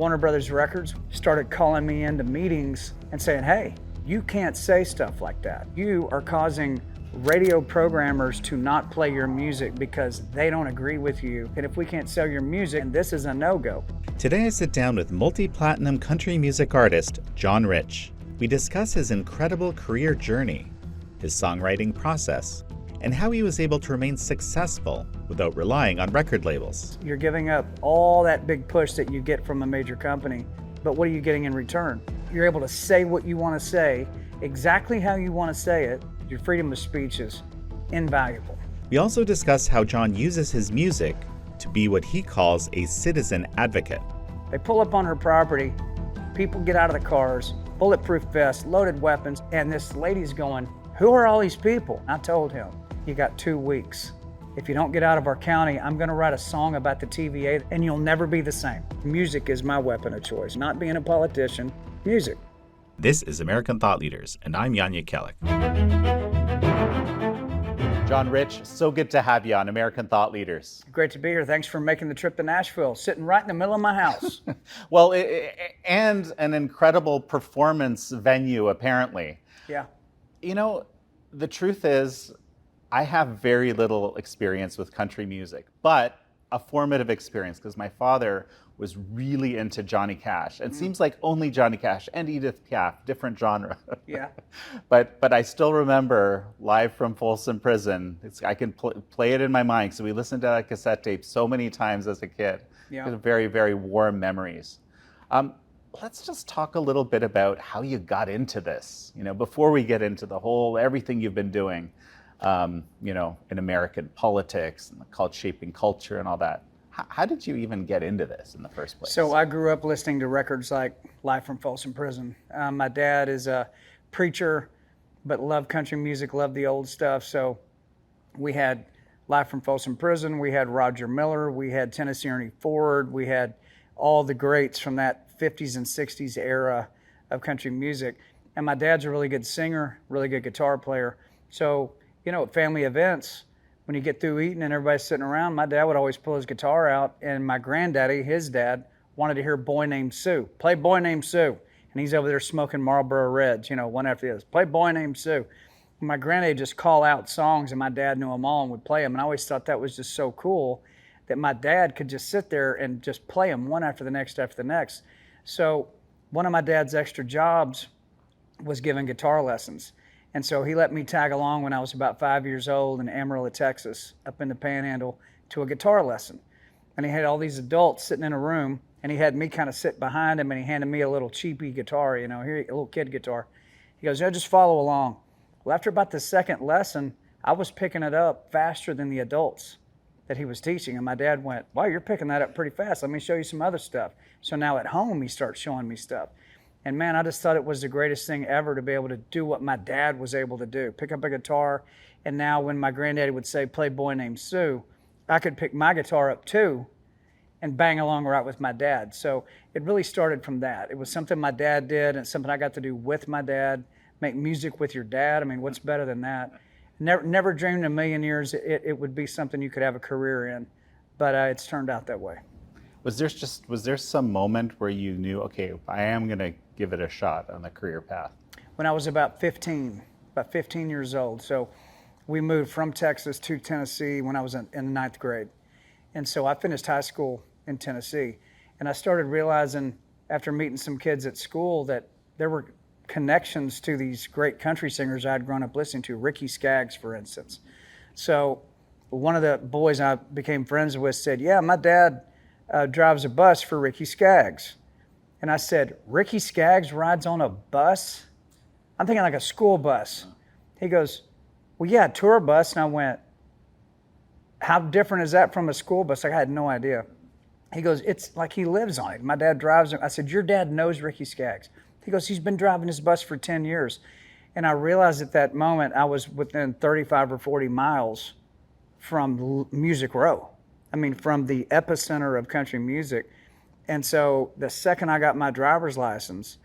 Warner Brothers Records started calling me into meetings and saying, hey, you can't say stuff like that. You are causing radio programmers to not play your music because they don't agree with you. And if we can't sell your music, this is a no-go. Today I sit down with multi-platinum country music artist Jan Rich. We discuss his incredible career journey, his songwriting process, and how he was able to remain successful without relying on record labels. You're giving up all that big push that you get from a major company, but what are you getting in return? You're able to say what you want to say, exactly how you want to say it. Your freedom of speech is invaluable. We also discuss how Jan uses his music to be what he calls a citizen advocate. They pull up on her property, people get out of the cars, bulletproof vests, loaded weapons, and this lady's going, who are all these people? I told him, you got 2 weeks. If you don't get out of our county, I'm gonna write a song about the TVA and you'll never be the same. Music is my weapon of choice, not being a politician, music. This is American Thought Leaders, and I'm Jan Jekielek. Jan Rich, so good to have you on American Thought Leaders. Great to be here. Thanks for making the trip to Nashville, sitting right in the middle of my house. Well, and an incredible performance venue, apparently. Yeah. You know, the truth is, I have very little experience with country music, but a formative experience because my father was really into Johnny Cash. It seems like only Johnny Cash and Edith Piaf, different genre. Yeah. But I still remember Live from Folsom Prison. I can play it in my mind because we listened to that cassette tape so many times as a kid. Yeah. Very, very warm memories. Let's just talk a little bit about how you got into this, before we get into the whole, everything you've been doing, in American politics and called shaping culture and all that. How did you even get into this in the first place? So I grew up listening to records like Live from Folsom Prison. My dad is a preacher, but loved country music, loved the old stuff. So we had Live from Folsom Prison, we had Roger Miller, we had Tennessee Ernie Ford, we had all the greats from that 50s and 60s era of country music. And my dad's a really good singer, really good guitar player. So, at family events, when you get through eating and everybody's sitting around, my dad would always pull his guitar out, and my granddaddy, his dad, wanted to hear Boy Named Sue. Play Boy Named Sue. And he's over there smoking Marlboro Reds, one after the other. Play Boy Named Sue. And my granddaddy just call out songs, and my dad knew them all and would play them. And I always thought that was just so cool that my dad could just sit there and just play them one after the next after the next. So one of my dad's extra jobs was giving guitar lessons. And so he let me tag along when I was about 5 years old in Amarillo, Texas, up in the Panhandle, to a guitar lesson. And he had all these adults sitting in a room, and he had me kind of sit behind him, and he handed me a little cheapy guitar, here, a little kid guitar. He goes, just follow along. Well, after about the second lesson, I was picking it up faster than the adults that he was teaching. And my dad went, wow, you're picking that up pretty fast. Let me show you some other stuff. So now at home, he starts showing me stuff. And man, I just thought it was the greatest thing ever to be able to do what my dad was able to do. Pick up a guitar, and now when my granddaddy would say, play Boy Named Sue, I could pick my guitar up too and bang along right with my dad. So it really started from that. It was something my dad did and something I got to do with my dad, make music with your dad. I mean, what's better than that? Never dreamed in a million years it would be something you could have a career in, but it's turned out that way. Was there some moment where you knew, okay, I am going to give it a shot on the career path? When I was about 15 years old. So we moved from Texas to Tennessee when I was in the 9th grade. And so I finished high school in Tennessee. And I started realizing after meeting some kids at school that there were connections to these great country singers I had grown up listening to, Ricky Skaggs, for instance. So one of the boys I became friends with said, yeah, my dad drives a bus for Ricky Skaggs. And I said, Ricky Skaggs rides on a bus? I'm thinking like a school bus. He goes, well, yeah, a tour bus. And I went, how different is that from a school bus? Like, I had no idea. He goes, it's like he lives on it. My dad drives it. I said, your dad knows Ricky Skaggs. He goes, he's been driving his bus for 10 years. And I realized at that moment I was within 35 or 40 miles from Music Row. I mean, from the epicenter of country music. And so the second I got my driver's license,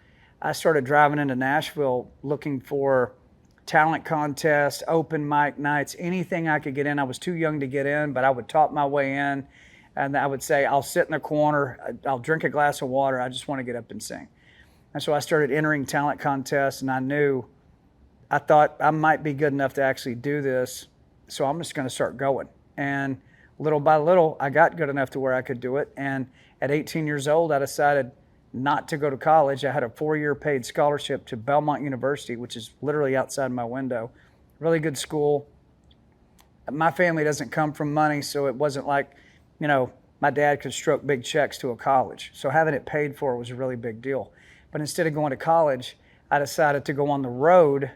I started driving into Nashville looking for talent contests, open mic nights, anything I could get in. I was too young to get in, but I would talk my way in. And I would say, I'll sit in the corner, I'll drink a glass of water, I just want to get up and sing. And so I started entering talent contests, and I thought I might be good enough to actually do this, so I'm just going to start going. And little by little, I got good enough to where I could do it. And at 18 years old, I decided not to go to college. I had a 4-year paid scholarship to Belmont University, which is literally outside my window. Really good school. My family doesn't come from money, so it wasn't like, my dad could stroke big checks to a college. So having it paid for was a really big deal. But instead of going to college, I decided to go on the road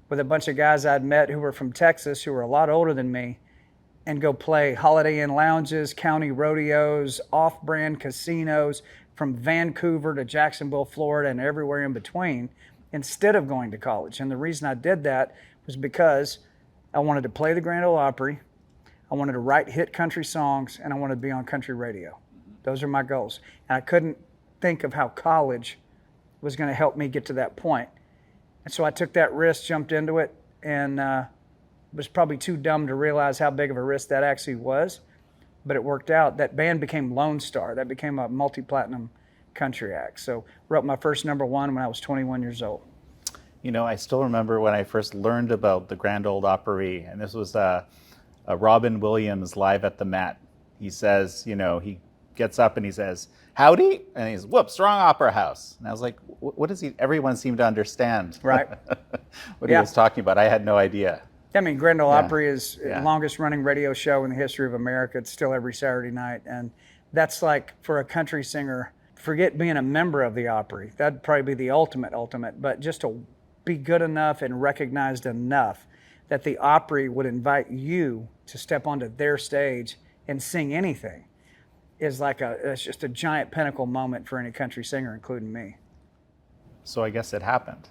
with a bunch of guys I'd met who were from Texas, who were a lot older than me, and go play Holiday Inn lounges, county rodeos, off-brand casinos, from Vancouver to Jacksonville, Florida, and everywhere in between, instead of going to college. And the reason I did that was because I wanted to play the Grand Ole Opry, I wanted to write hit country songs, and I wanted to be on country radio. Those are my goals. And I couldn't think of how college was going to help me get to that point. And so I took that risk, jumped into it, and was probably too dumb to realize how big of a risk that actually was. But it worked out. That band became Lonestar. That became a multi-platinum country act. So wrote my first #1 when I was 21 years old. I still remember when I first learned about the Grand Ole Opry, and this was Robin Williams live at the Met. He says, he gets up and he says, "Howdy," and he's, "Whoops, wrong opera house." And I was like, what does he, everyone seemed to understand. Right. What he was talking about. I had no idea. I mean, Grand Ole Opry is the longest running radio show in the history of America. It's still every Saturday night. And that's like, for a country singer, forget being a member of the Opry. That'd probably be the ultimate, but just to be good enough and recognized enough that the Opry would invite you to step onto their stage and sing anything is like it's just a giant pinnacle moment for any country singer, including me. So I guess it happened.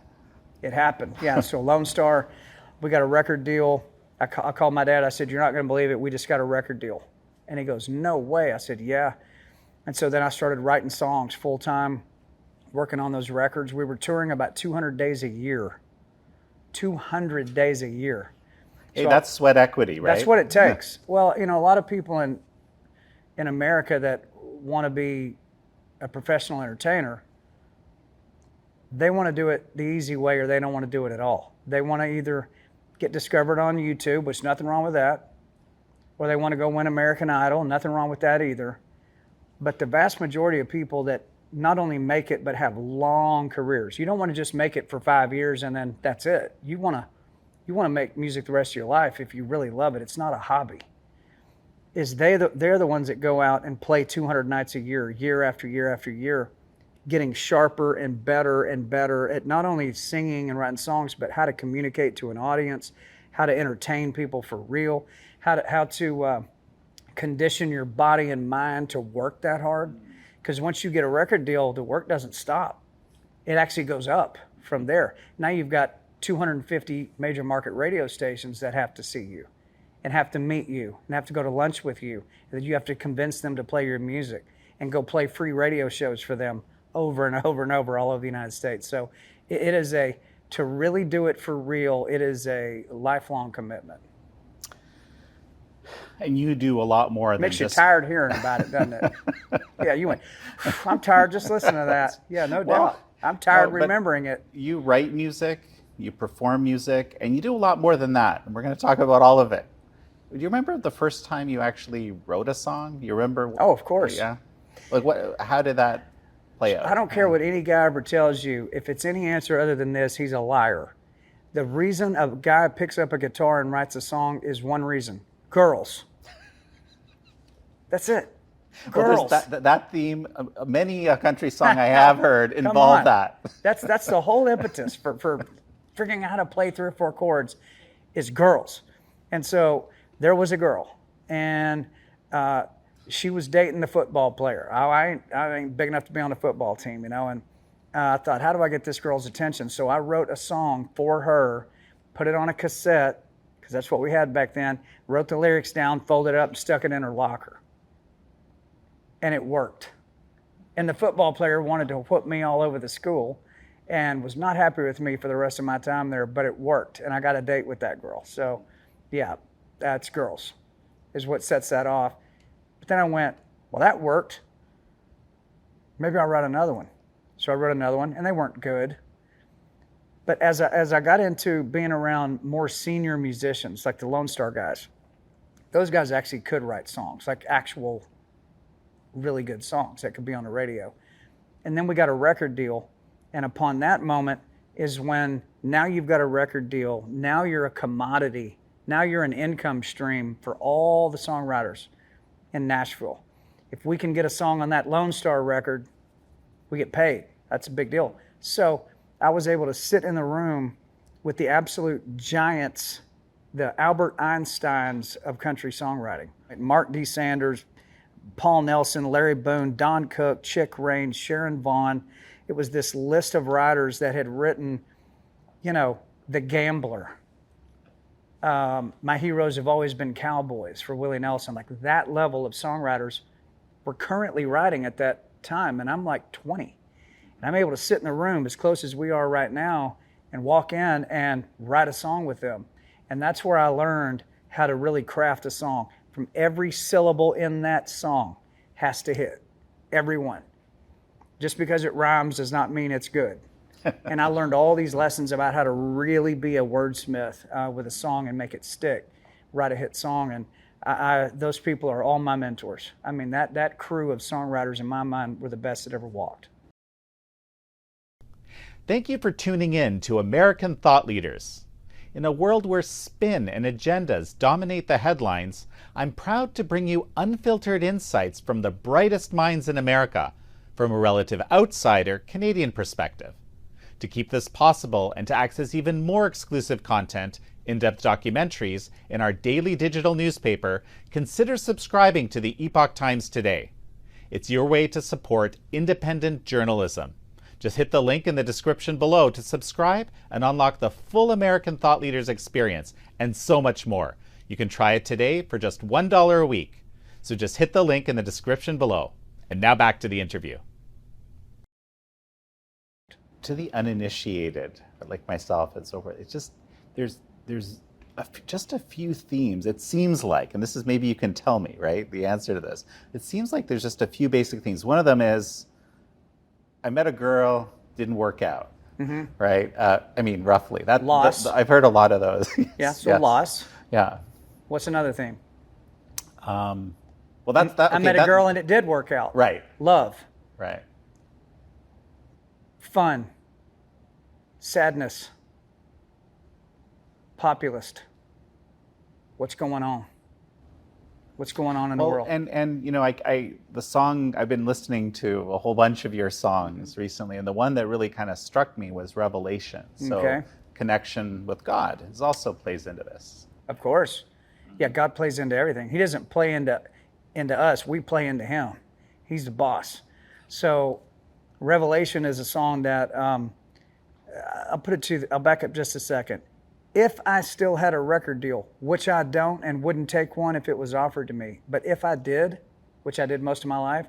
It happened, yeah. So Lonestar, we got a record deal. I called my dad. I said, "You're not going to believe it. We just got a record deal." And he goes, "No way." I said, "Yeah." And so then I started writing songs full time, working on those records. We were touring about 200 days a year. 200 days a year. Hey, so that's sweat equity, right? That's what it takes. Yeah. Well, a lot of people in America that want to be a professional entertainer, they want to do it the easy way, or they don't want to do it at all. They want to either get discovered on YouTube, which nothing wrong with that, or they want to go win American Idol, nothing wrong with that either. But the vast majority of people that not only make it, but have long careers. You don't want to just make it for 5 years and then that's it. You want to make music the rest of your life if you really love it. It's not a hobby. They're the ones that go out and play 200 nights a year, year after year after year, getting sharper and better at not only singing and writing songs, but how to communicate to an audience, how to entertain people for real, how to condition your body and mind to work that hard. Because once you get a record deal, the work doesn't stop. It actually goes up from there. Now you've got 250 major market radio stations that have to see you and have to meet you and have to go to lunch with you. And then you have to convince them to play your music and go play free radio shows for them over and over and over all over the United States. So it is to really do it for real, it is a lifelong commitment. And you do a lot more than Makes just... you tired hearing about it, doesn't it? Yeah, you went, I'm tired just listening to that. Yeah, no doubt. I'm tired remembering it. You write music, you perform music, and you do a lot more than that. And we're going to talk about all of it. Do you remember the first time you actually wrote a song? Do you remember? Oh, of course. Yeah. Like how did that play out? I don't care what any guy ever tells you. If it's any answer other than this, he's a liar. The reason a guy picks up a guitar and writes a song is one reason. Girls. That's it. Girls. Well, that theme, many a country song I have heard involve that. That's the whole impetus for figuring out how to play 3 or 4 chords is girls. And so there was a girl, and she was dating the football player. I ain't big enough to be on the football team, and I thought, how do I get this girl's attention? So I wrote a song for her, put it on a cassette, because that's what we had back then, wrote the lyrics down, folded it up, and stuck it in her locker. And it worked. And the football player wanted to whoop me all over the school and was not happy with me for the rest of my time there, but it worked. And I got a date with that girl. So, yeah, that's girls is what sets that off. But then I went, well, that worked. Maybe I'll write another one. So I wrote another one, and they weren't good. But as I got into being around more senior musicians, like the Lone Star guys, those guys actually could write songs, like actual really good songs that could be on the radio. And then we got a record deal. And upon that moment is when now you've got a record deal. Now you're a commodity. Now you're an income stream for all the songwriters in Nashville. If we can get a song on that Lone Star record, we get paid. That's a big deal. So I was able to sit in the room with the absolute giants, the Albert Einsteins of country songwriting. Mark D. Sanders, Paul Nelson, Larry Boone, Don Cook, Chick Raines, Sharon Vaughn. It was this list of writers that had written, The Gambler. My heroes have always been cowboys for Willie Nelson. Like that level of songwriters were currently writing at that time, and I'm like 20. And I'm able to sit in the room as close as we are right now and walk in and write a song with them. And that's where I learned how to really craft a song. From every syllable in that song has to hit. Every one. Just because it rhymes does not mean it's good. And I learned all these lessons about how to really be a wordsmith with a song and make it stick, write a hit song. And those people are all my mentors. I mean, that crew of songwriters in my mind were the best that ever walked. Thank you for tuning in to American Thought Leaders. In a world where spin and agendas dominate the headlines, I'm proud to bring you unfiltered insights from the brightest minds in America, from a relative outsider Canadian perspective. To keep this possible and to access even more exclusive content, in-depth documentaries, in our daily digital newspaper, consider subscribing to the Epoch Times today. It's your way to support independent journalism. Just hit the link in the description below to subscribe and unlock the full American Thought Leaders experience and so much more. You can try it today for just $1 a week. So just hit the link in the description below. And now back to the interview. To the uninitiated, like myself and so forth, it's just, there's just a few themes, it seems like, and this is maybe you can tell me, right, the answer to this. It seems like there's just a few basic things. One of them is, I met a girl, didn't work out, right? I mean, roughly. Loss. I've heard a lot of those. Yeah, so yes. Loss. Yeah. What's another theme? Well, that's that. I met a girl and it did work out. Right. Love. Right. Fun. Sadness. Populist. What's going on? What's going on in the world? And the song, I've been listening to a whole bunch of your songs recently, and the one that really kind of struck me was Revelation. So connection with God also plays into this. Of course. Yeah, God plays into everything. He doesn't play into us. We play into him. He's the boss. So Revelation is a song that, I'll back up just a second. If I still had a record deal, which I don't and wouldn't take one if it was offered to me, but if I did, which I did most of my life,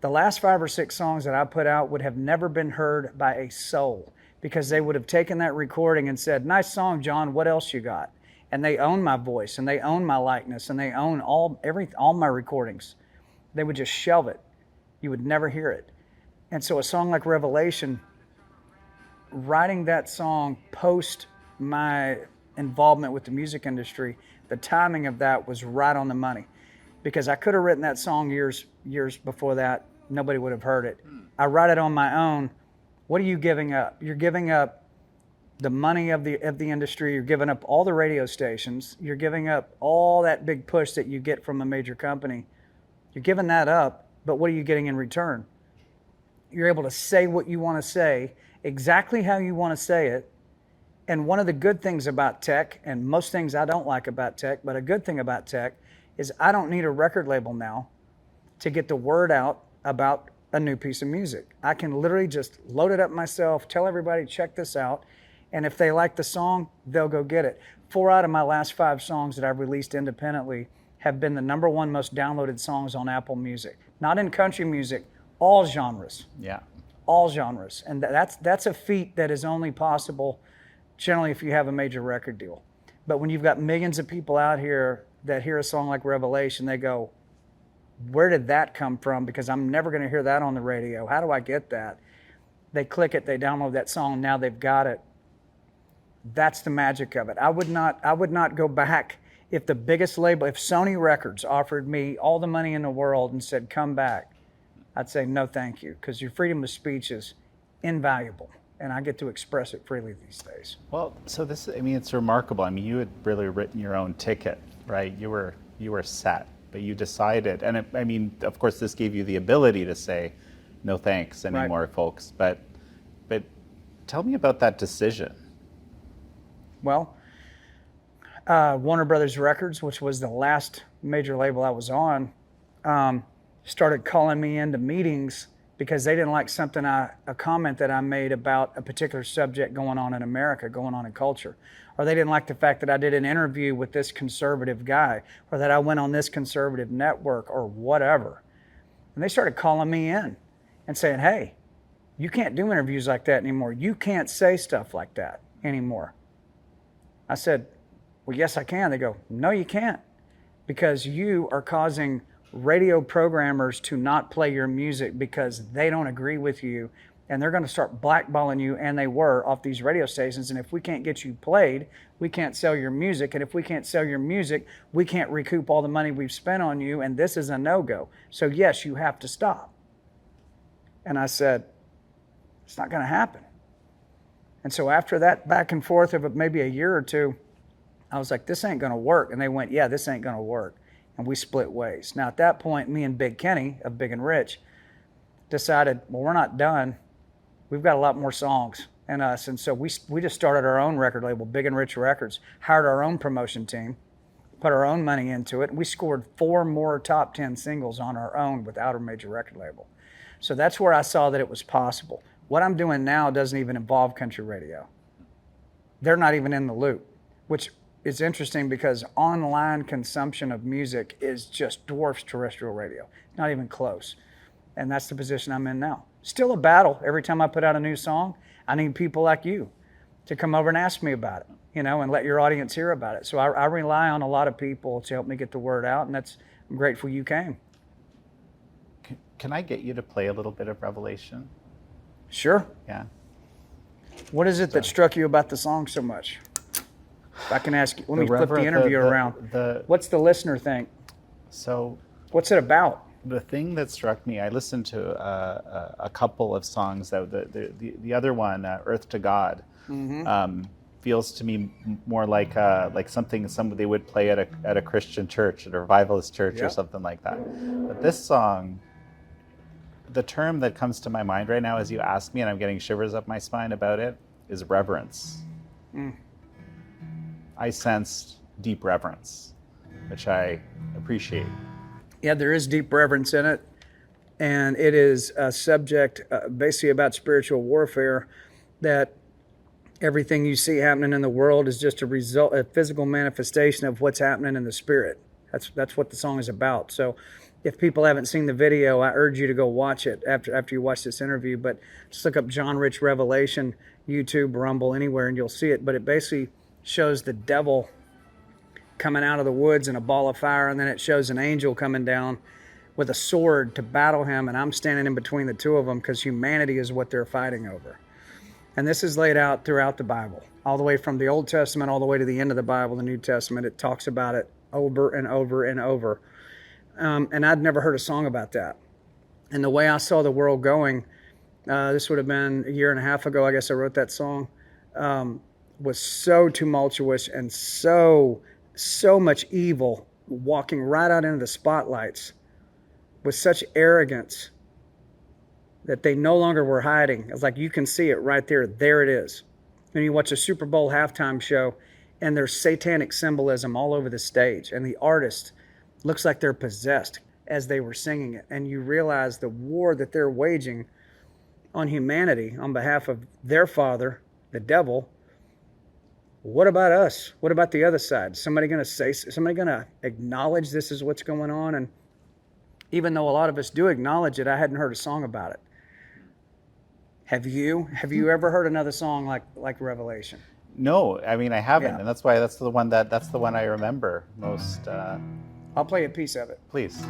the last 5 or 6 songs that I put out would have never been heard by a soul, because they would have taken that recording and said, nice song, John, what else you got? And they own my voice, and they own my likeness, and they own all my recordings. They would just shelve it. You would never hear it. And so a song like Revelation, writing that song post my involvement with the music industry, the timing of that was right on the money, because I could have written that song years before that. Nobody would have heard it. I write it on my own. What are you giving up? You're giving up the money of the industry. You're giving up all the radio stations. You're giving up all that big push that you get from a major company. You're giving that up, but what are you getting in return? You're able to say what you want to say, exactly how you want to say it. And one of the good things about tech, and most things I don't like about tech, but a good thing about tech is I don't need a record label now to get the word out about a new piece of music. I can literally just load it up myself, tell everybody, check this out. And if they like the song, they'll go get it. 4 out of my last 5 songs that I've released independently have been the #1 most downloaded songs on Apple Music. Not in country music, all genres. Yeah. All genres. And that's a feat that is only possible generally if you have a major record deal. But when you've got millions of people out here that hear a song like Revelation, they go, Where did that come from? Because I'm never going to hear that on the radio. How do I get that? They click it, they download that song, now they've got it. That's the magic of it. I would not go back if the biggest label, if Sony Records offered me all the money in the world and said, come back, I'd say no thank you, because your freedom of speech is invaluable, and I get to express it freely these days. Well, so this, I mean, it's remarkable. I mean, you had really written your own ticket, right? You were set, but you decided, and I mean, of course, this gave you the ability to say, no thanks anymore, right, folks. But tell me about that decision. Well, Warner Brothers Records, which was the last major label I was on, started calling me into meetings because they didn't like a comment that I made about a particular subject going on in America, going on in culture. Or they didn't like the fact that I did an interview with this conservative guy, or that I went on this conservative network, or whatever. And they started calling me in and saying, hey, you can't do interviews like that anymore. You can't say stuff like that anymore. I said, well, yes, I can. They go, no, you can't, because you are causing radio programmers to not play your music because they don't agree with you, and they're going to start blackballing you, and they were, off these radio stations. And if we can't get you played, we can't sell your music. And if we can't sell your music, we can't recoup all the money we've spent on you, and this is a no-go. So yes, you have to stop. And I said, it's not going to happen. And so after that back and forth of maybe a year or two, I was like, this ain't going to work. And they went, yeah, this ain't going to work. And we split ways. Now, at that point, me and Big Kenny of Big and Rich decided, well, we're not done. We've got a lot more songs in us. And so we just started our own record label, Big and Rich Records, hired our own promotion team, put our own money into it. And we scored 4 more top 10 singles on our own without a major record label. So that's where I saw that it was possible. What I'm doing now doesn't even involve country radio. They're not even in the loop, which is interesting because online consumption of music is just dwarfs terrestrial radio. Not even close. And that's the position I'm in now. Still a battle. Every time I put out a new song, I need people like you to come over and ask me about it, and let your audience hear about it. So I rely on a lot of people to help me get the word out, and I'm grateful you came. Can I get you to play a little bit of Revelation? Sure. Yeah. What is it that struck you about the song so much? If I can ask you, let me flip the interview around. What's the listener think? So, what's it about? The thing that struck me, I listened to a couple of songs. The other one, "Earth to God," feels to me more like something they would play at a Christian church, at a revivalist church, or something like that. But this song, the term that comes to my mind right now as you ask me, and I'm getting shivers up my spine about it, is reverence. I sensed deep reverence, which I appreciate. Yeah, there is deep reverence in it, and it is a subject basically about spiritual warfare, that everything you see happening in the world is just a physical manifestation of what's happening in the spirit. That's what the song is about. So if people haven't seen the video, I urge you to go watch it after you watch this interview. But just look up John Rich Revelation, YouTube, Rumble, anywhere, and you'll see it. But it basically shows the devil coming out of the woods in a ball of fire, and then it shows an angel coming down with a sword to battle him, and I'm standing in between the two of them because humanity is what they're fighting over. And this is laid out throughout the Bible, all the way from the Old Testament all the way to the end of the Bible, the New Testament. It talks about it over and over and over. And I'd never heard a song about that. And the way I saw the world going, this would have been a year and a half ago, I guess I wrote that song, was so tumultuous and so much evil walking right out into the spotlights with such arrogance that they no longer were hiding. It's like you can see it right there. There it is. And you watch a Super Bowl halftime show, and there's satanic symbolism all over the stage, and the artist looks like they're possessed as they were singing it. And you realize the war that they're waging on humanity on behalf of their father, the devil. What about us? What about the other side? Somebody going to acknowledge this is what's going on? And even though a lot of us do acknowledge it, I hadn't heard a song about it. Have you ever heard another song like Revelation? No, I mean I haven't, and that's the one I remember most. I'll play a piece of it. Please.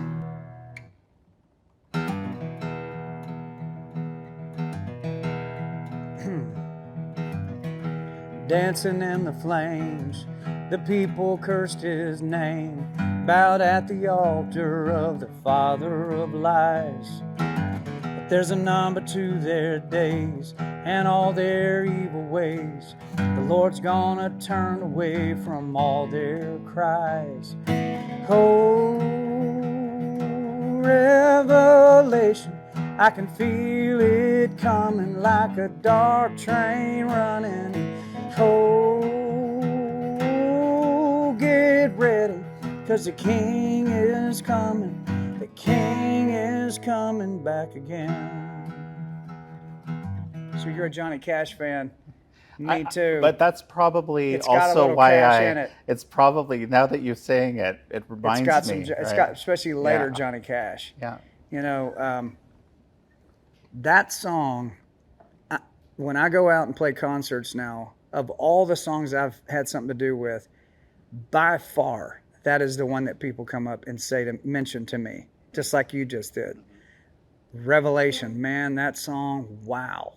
dancing in the flames. The people cursed his name, bowed at the altar of the father of lies. But there's a number to their days and all their evil ways. The Lord's gonna turn away from all their cries. Oh, revelation, I can feel it coming like a dark train running. Oh, get ready, 'cause the King is coming. The King is coming back again. So you're a Johnny Cash fan. Me too. But that's probably It's got a also little why Cash in it. It's probably, now that you're saying it, it reminds It's got me. some. It's right? got especially later Yeah. Johnny Cash. Yeah. You know, that song. When I go out and play concerts now, of all the songs I've had something to do with, by far that is the one that people come up and mention to me, just like you just did. Revelation, man, that song, wow.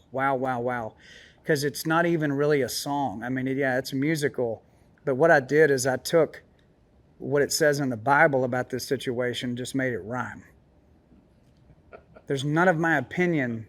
Because it's not even really a song. I mean, it's musical. But what I did is I took what it says in the Bible about this situation, just made it rhyme. There's none of my opinion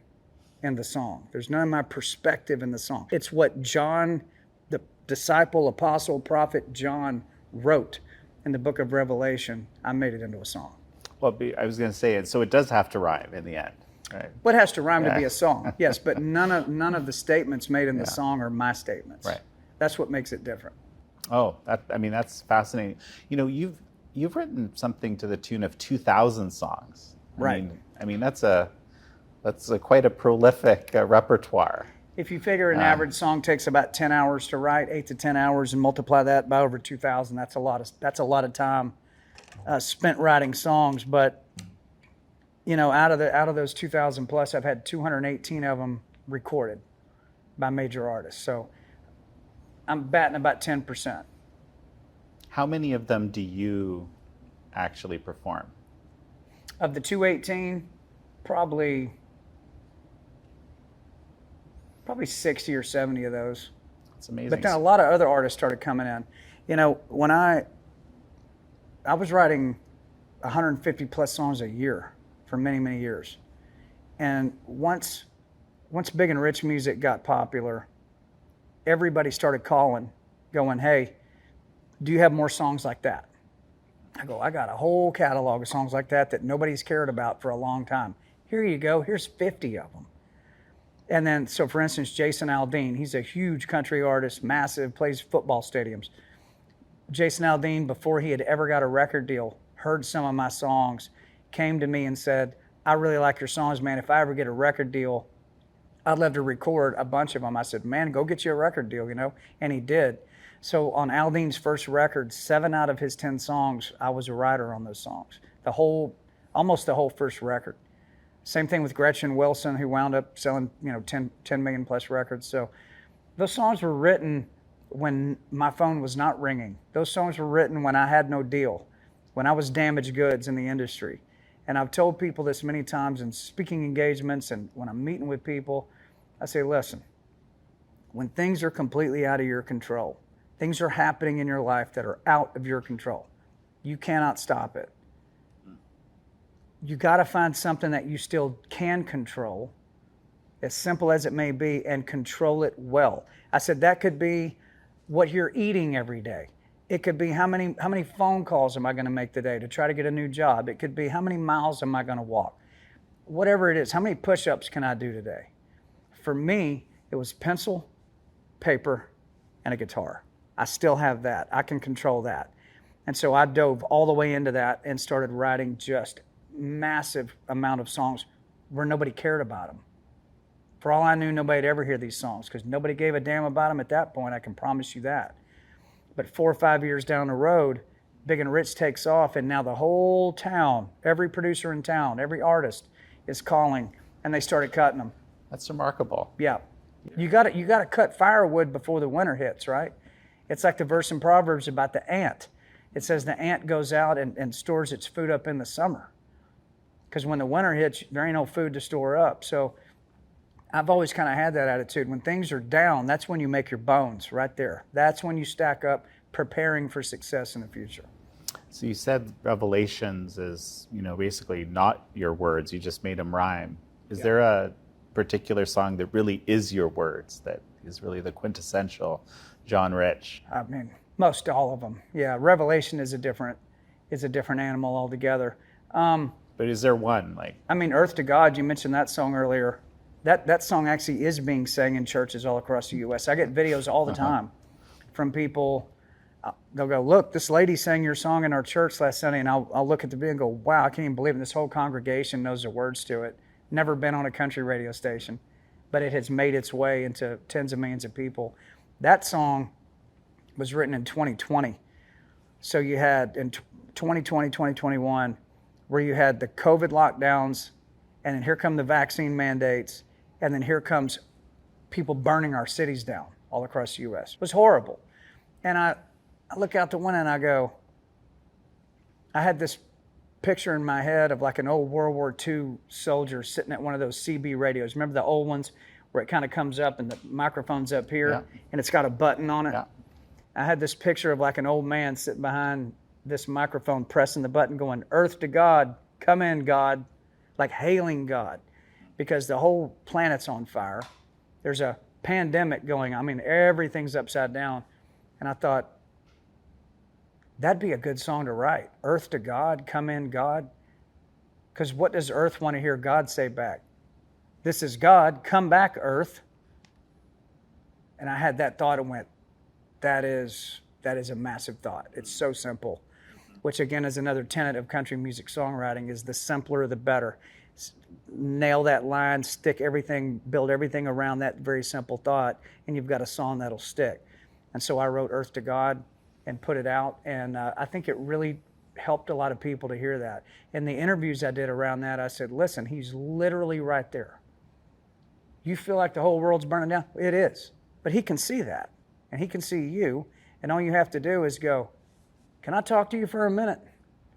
in the song. There's none of my perspective in the song. It's what John, the disciple, apostle, prophet John wrote in the book of Revelation. I made it into a song. Well, I was going to say it. So it does have to rhyme in the end, right? What has to rhyme to be a song? Yes, but none of the statements made in the song are my statements. Right. That's what makes it different. Oh, that's fascinating. You know, you've written something to the tune of 2,000 songs. Right. I mean that's quite a prolific repertoire. If you figure an average song takes about 10 hours to write, 8 to 10 hours, and multiply that by over 2,000, that's a lot of time spent writing songs. But you know, out of those 2,000 plus, I've had 218 of them recorded by major artists. So I'm batting about 10%. How many of them do you actually perform? Of the 218, probably 60 or 70 of those. That's amazing. But then a lot of other artists started coming in. You know, when I was writing 150 plus songs a year for many, many years. And once Big and Rich music got popular, everybody started calling, going, hey, do you have more songs like that? I go, I got a whole catalog of songs like that nobody's cared about for a long time. Here you go. Here's 50 of them. And then, so for instance, Jason Aldean, he's a huge country artist, massive, plays football stadiums. Jason Aldean, before he had ever got a record deal, heard some of my songs, came to me and said, I really like your songs, man. If I ever get a record deal, I'd love to record a bunch of them. I said, man, go get you a record deal, you know? And he did. So on Aldean's first record, 7 out of his 10 songs, I was a writer on those songs. Almost the whole first record. Same thing with Gretchen Wilson, who wound up selling, 10 million plus records. So those songs were written when my phone was not ringing. Those songs were written when I had no deal, when I was damaged goods in the industry. And I've told people this many times in speaking engagements and when I'm meeting with people, I say, listen, when things are completely out of your control, things are happening in your life that are out of your control, you cannot stop it. You got to find something that you still can control, as simple as it may be, and control it well. I said that could be what you're eating every day. It could be how many phone calls am I going to make today to try to get a new job. It could be how many miles am I going to walk. Whatever it is, how many push-ups can I do today? For me, it was pencil, paper, and a guitar. I still have that. I can control that. And so I dove all the way into that and started writing just massive amount of songs where nobody cared about them. For all I knew, nobody'd ever hear these songs because nobody gave a damn about them at that point. I can promise you that. But 4 or 5 years down the road, Big and Rich takes off, and now the whole town, every producer in town, every artist is calling, and they started cutting them. That's remarkable. Yeah. You got to cut firewood before the winter hits, right? It's like the verse in Proverbs about the ant. It says the ant goes out and stores its food up in the summer. Because when the winter hits, there ain't no food to store up. So I've always kind of had that attitude. When things are down, that's when you make your bones, right there. That's when you stack up, preparing for success in the future. So you said Revelations is, basically not your words. You just made them rhyme. Is there a particular song that really is your words, that is really the quintessential John Rich? I mean, most all of them. Yeah, Revelation is a different animal altogether. But is there one I mean, Earth to God, you mentioned that song earlier. That song actually is being sang in churches all across the U.S. I get videos all the time from people. They'll go, look, this lady sang your song in our church last Sunday, and I'll look at the video and go, wow, I can't even believe it. This whole congregation knows the words to it. Never been on a country radio station, but it has made its way into tens of millions of people. That song was written in 2020. So you had in 2020, 2021, where you had the COVID lockdowns, and then here come the vaccine mandates, and then here comes people burning our cities down all across the U.S. It was horrible. And I look out the window and I go, I had this picture in my head of like an old World War II soldier sitting at one of those CB radios. Remember the old ones where it kind of comes up and the microphone's up here and it's got a button on it? Yeah. I had this picture of like an old man sitting behind this microphone pressing the button going, Earth to God, come in God, like hailing God, because the whole planet's on fire. There's a pandemic going on. I mean, everything's upside down. And I thought, that'd be a good song to write. Earth to God, come in God. Because what does Earth want to hear God say back? This is God, come back Earth. And I had that thought and went, that is a massive thought. It's so simple, which again is another tenet of country music songwriting, is the simpler the better. Nail that line, stick everything, build everything around that very simple thought, and you've got a song that'll stick. And so I wrote Earth to God and put it out, and I think it really helped a lot of people to hear that. In the interviews I did around that, I said, listen, he's literally right there. You feel like the whole world's burning down? It is. But he can see that, and he can see you, and all you have to do is go, can I talk to you for a minute?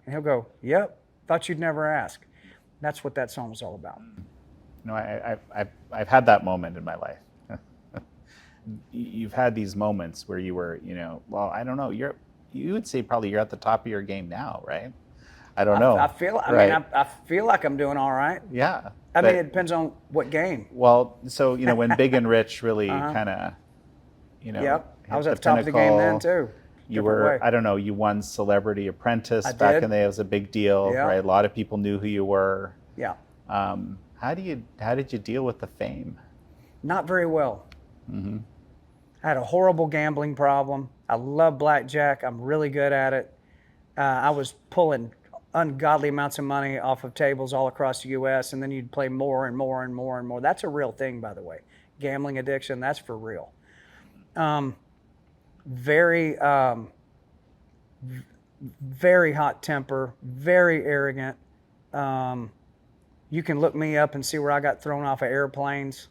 And he'll go, yep, thought you'd never ask. That's what that song was all about. I've had that moment in my life. You've had these moments where you were, well, I don't know, you would say probably you're at the top of your game now, right? I don't know. I feel like I'm doing all right. Yeah. I mean, it depends on what game. Well, so, when Big and Rich really kind of, Yep. I was at the top of the game then too. You were, I don't know, you won Celebrity Apprentice back in the day. It was a big deal, right? A lot of people knew who you were. Yeah. How did you deal with the fame? Not very well. Mm-hmm. I had a horrible gambling problem. I love blackjack. I'm really good at it. I was pulling ungodly amounts of money off of tables all across the U.S., and then you'd play more and more and more and more. That's a real thing, by the way. Gambling addiction, that's for real. Very hot temper, very arrogant. You can look me up and see where I got thrown off of airplanes.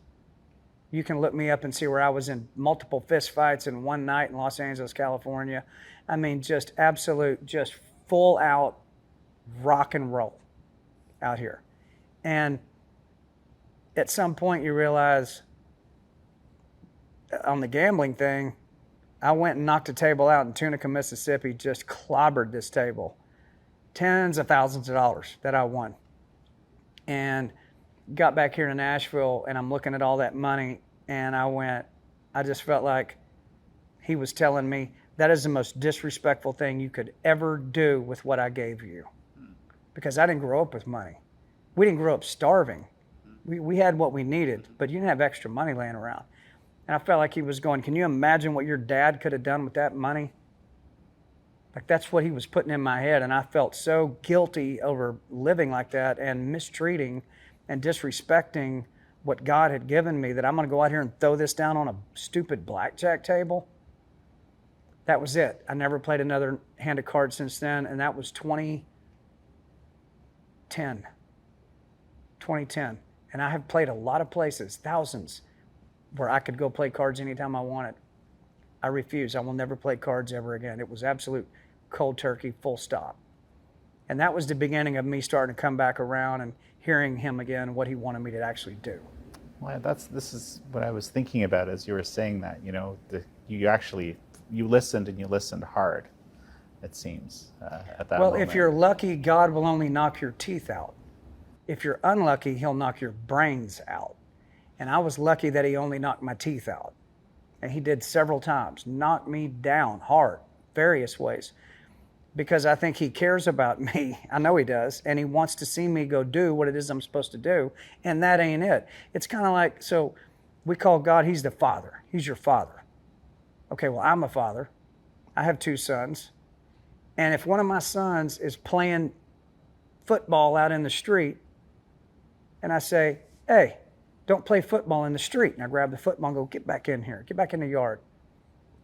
You can look me up and see where I was in multiple fist fights in one night in Los Angeles, California. I mean, just absolute, just full out rock and roll out here. And at some point you realize on the gambling thing, I went and knocked a table out in Tunica, Mississippi, just clobbered this table. Tens of thousands of dollars that I won. And got back here to Nashville, and I'm looking at all that money, and I just felt like he was telling me, that is the most disrespectful thing you could ever do with what I gave you. Because I didn't grow up with money. We didn't grow up starving. We had what we needed, but you didn't have extra money laying around. And I felt like he was going, can you imagine what your dad could have done with that money? Like, that's what he was putting in my head, and I felt so guilty over living like that and mistreating and disrespecting what God had given me, that I'm going to go out here and throw this down on a stupid blackjack table. That was it. I never played another hand of cards since then, and that was 2010. And I have played a lot of places, thousands, where I could go play cards anytime I wanted. I refuse. I will never play cards ever again. It was absolute cold turkey, full stop. And that was the beginning of me starting to come back around and hearing him again, what he wanted me to actually do. Well, this is what I was thinking about as you were saying that. You know, you listened and you listened hard. It seems at that Well, moment. if you're lucky, God will only knock your teeth out. If you're unlucky, he'll knock your brains out. And I was lucky that he only knocked my teeth out. And he did several times, knocked me down hard, various ways. Because I think he cares about me. I know he does. And he wants to see me go do what it is I'm supposed to do. And that ain't it. It's kind of like, so we call God, he's the father. He's your father. Okay, well, I'm a father. I have 2 sons. And if one of my sons is playing football out in the street, and I say, hey, don't play football in the street. And I grab the football and go, get back in here. Get back in the yard.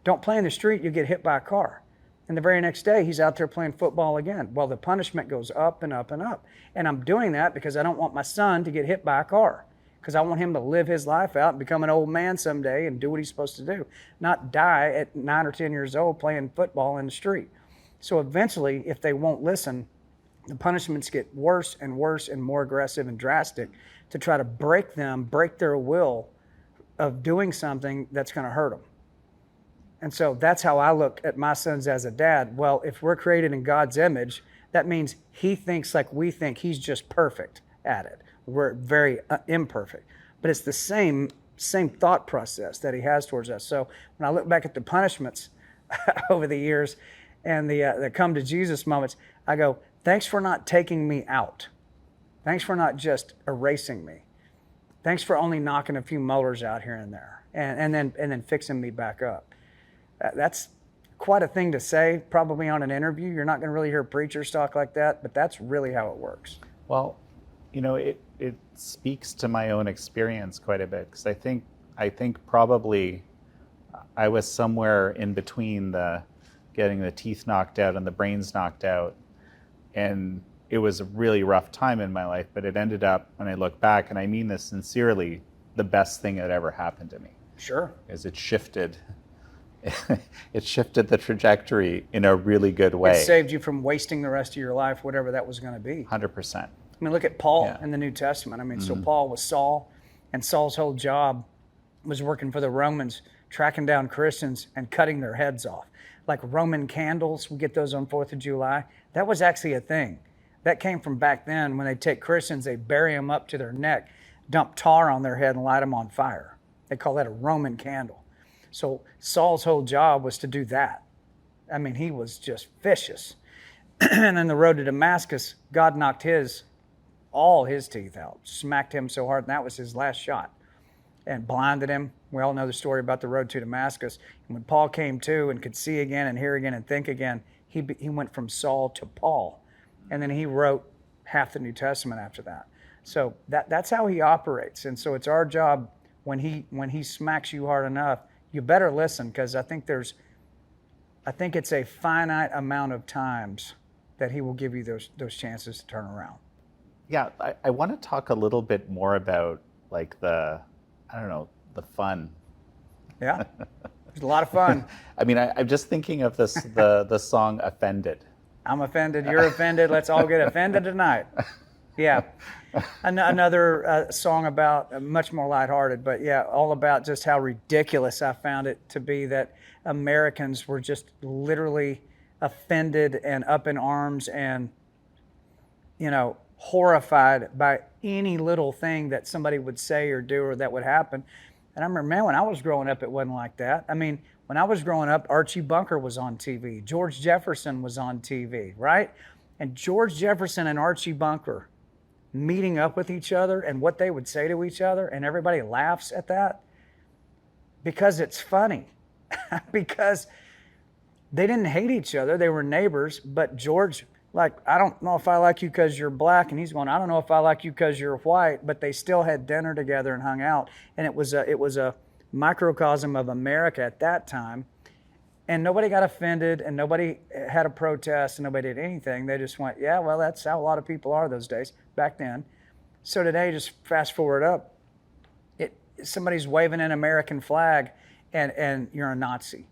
Don't play in the street, you'll get hit by a car. And the very next day, he's out there playing football again. Well, the punishment goes up and up and up. And I'm doing that because I don't want my son to get hit by a car. Because I want him to live his life out and become an old man someday and do what he's supposed to do. Not die at 9 or 10 years old playing football in the street. So eventually, if they won't listen, the punishments get worse and worse and more aggressive and drastic to try to break their will of doing something that's going to hurt them. And so that's how I look at my sons as a dad. Well, if we're created in God's image, that means he thinks like we think. He's just perfect at it. We're very imperfect. But it's the same thought process that he has towards us. So when I look back at the punishments over the years and the come to Jesus moments, I go, thanks for not taking me out. Thanks for not just erasing me. Thanks for only knocking a few molars out here and there and then fixing me back up. That's quite a thing to say, probably on an interview. You're not going to really hear preachers talk like that, but that's really how it works. Well, you know, it speaks to my own experience quite a bit, because I think probably I was somewhere in between the getting the teeth knocked out and the brains knocked out, and it was a really rough time in my life, but it ended up, when I look back, and I mean this sincerely, the best thing that ever happened to me. Sure. Because it shifted the trajectory in a really good way. It saved you from wasting the rest of your life, whatever that was going to be. 100%. I mean, look at Paul in the New Testament. I mean, so Paul was Saul, and Saul's whole job was working for the Romans, tracking down Christians and cutting their heads off. Like Roman candles, we get those on 4th of July. That was actually a thing. That came from back then when they take Christians, they bury them up to their neck, dump tar on their head and light them on fire. They call that a Roman candle. So Saul's whole job was to do that. I mean, he was just vicious. And then the road to Damascus, God knocked all his teeth out, smacked him so hard, and that was his last shot, and blinded him. We all know the story about the road to Damascus. And when Paul came to and could see again and hear again and think again, he went from Saul to Paul. And then he wrote half the New Testament after that. So that's how he operates. And so it's our job when he smacks you hard enough, you better listen, because I think it's a finite amount of times that he will give you those chances to turn around. Yeah, I want to talk a little bit more about like the fun. Yeah, there's a lot of fun. I mean, I'm just thinking of this the song "Offended." I'm offended. You're offended. Let's all get offended tonight. Yeah, another song about much more lighthearted, but yeah, all about just how ridiculous I found it to be that Americans were just literally offended and up in arms and horrified by any little thing that somebody would say or do or that would happen. And I remember, man, when I was growing up, it wasn't like that. I mean, when I was growing up, Archie Bunker was on TV. George Jefferson was on TV, right? And George Jefferson and Archie Bunker meeting up with each other and what they would say to each other, and everybody laughs at that because it's funny. Because they didn't hate each other. They were neighbors, but George, like, I don't know if I like you because you're black, and he's going, I don't know if I like you because you're white, but they still had dinner together and hung out. And it was a microcosm of America at that time, and nobody got offended, and nobody had a protest, and nobody did anything. They just went, yeah, well, that's how a lot of people are those days, back then. So today, just fast forward up, somebody's waving an American flag, and you're a Nazi.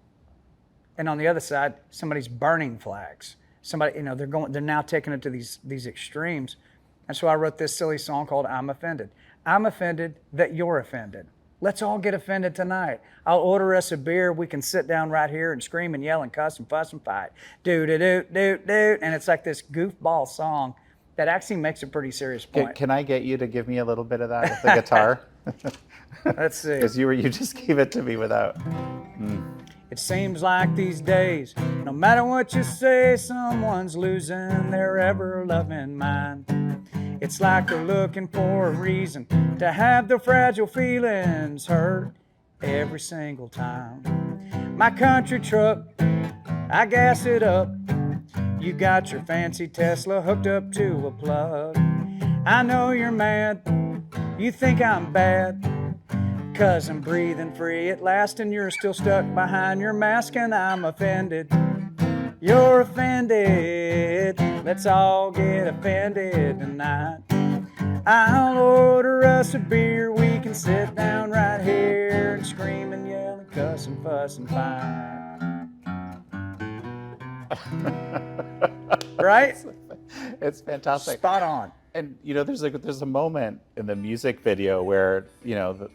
And on the other side, somebody's burning flags. Somebody, they're now taking it to these extremes. And so I wrote this silly song called I'm Offended. I'm offended that you're offended. Let's all get offended tonight. I'll order us a beer. We can sit down right here and scream and yell and cuss and fuss and fight. Do. And it's like this goofball song that actually makes a pretty serious point. Can I get you to give me a little bit of that with the guitar? Let's see. Because you just gave it to me without. It seems like these days, no matter what you say, someone's losing their ever-loving mind. It's like they're looking for a reason to have their fragile feelings hurt every single time. My country truck, I gas it up. You got your fancy Tesla hooked up to a plug. I know you're mad, you think I'm bad, 'cause I'm breathing free at last and you're still stuck behind your mask and I'm offended. You're offended. Let's all get offended tonight. I'll order us a beer. We can sit down right here and scream and yell and cuss and fuss and fight. Right? It's fantastic. Spot on. And there's a moment in the music video where the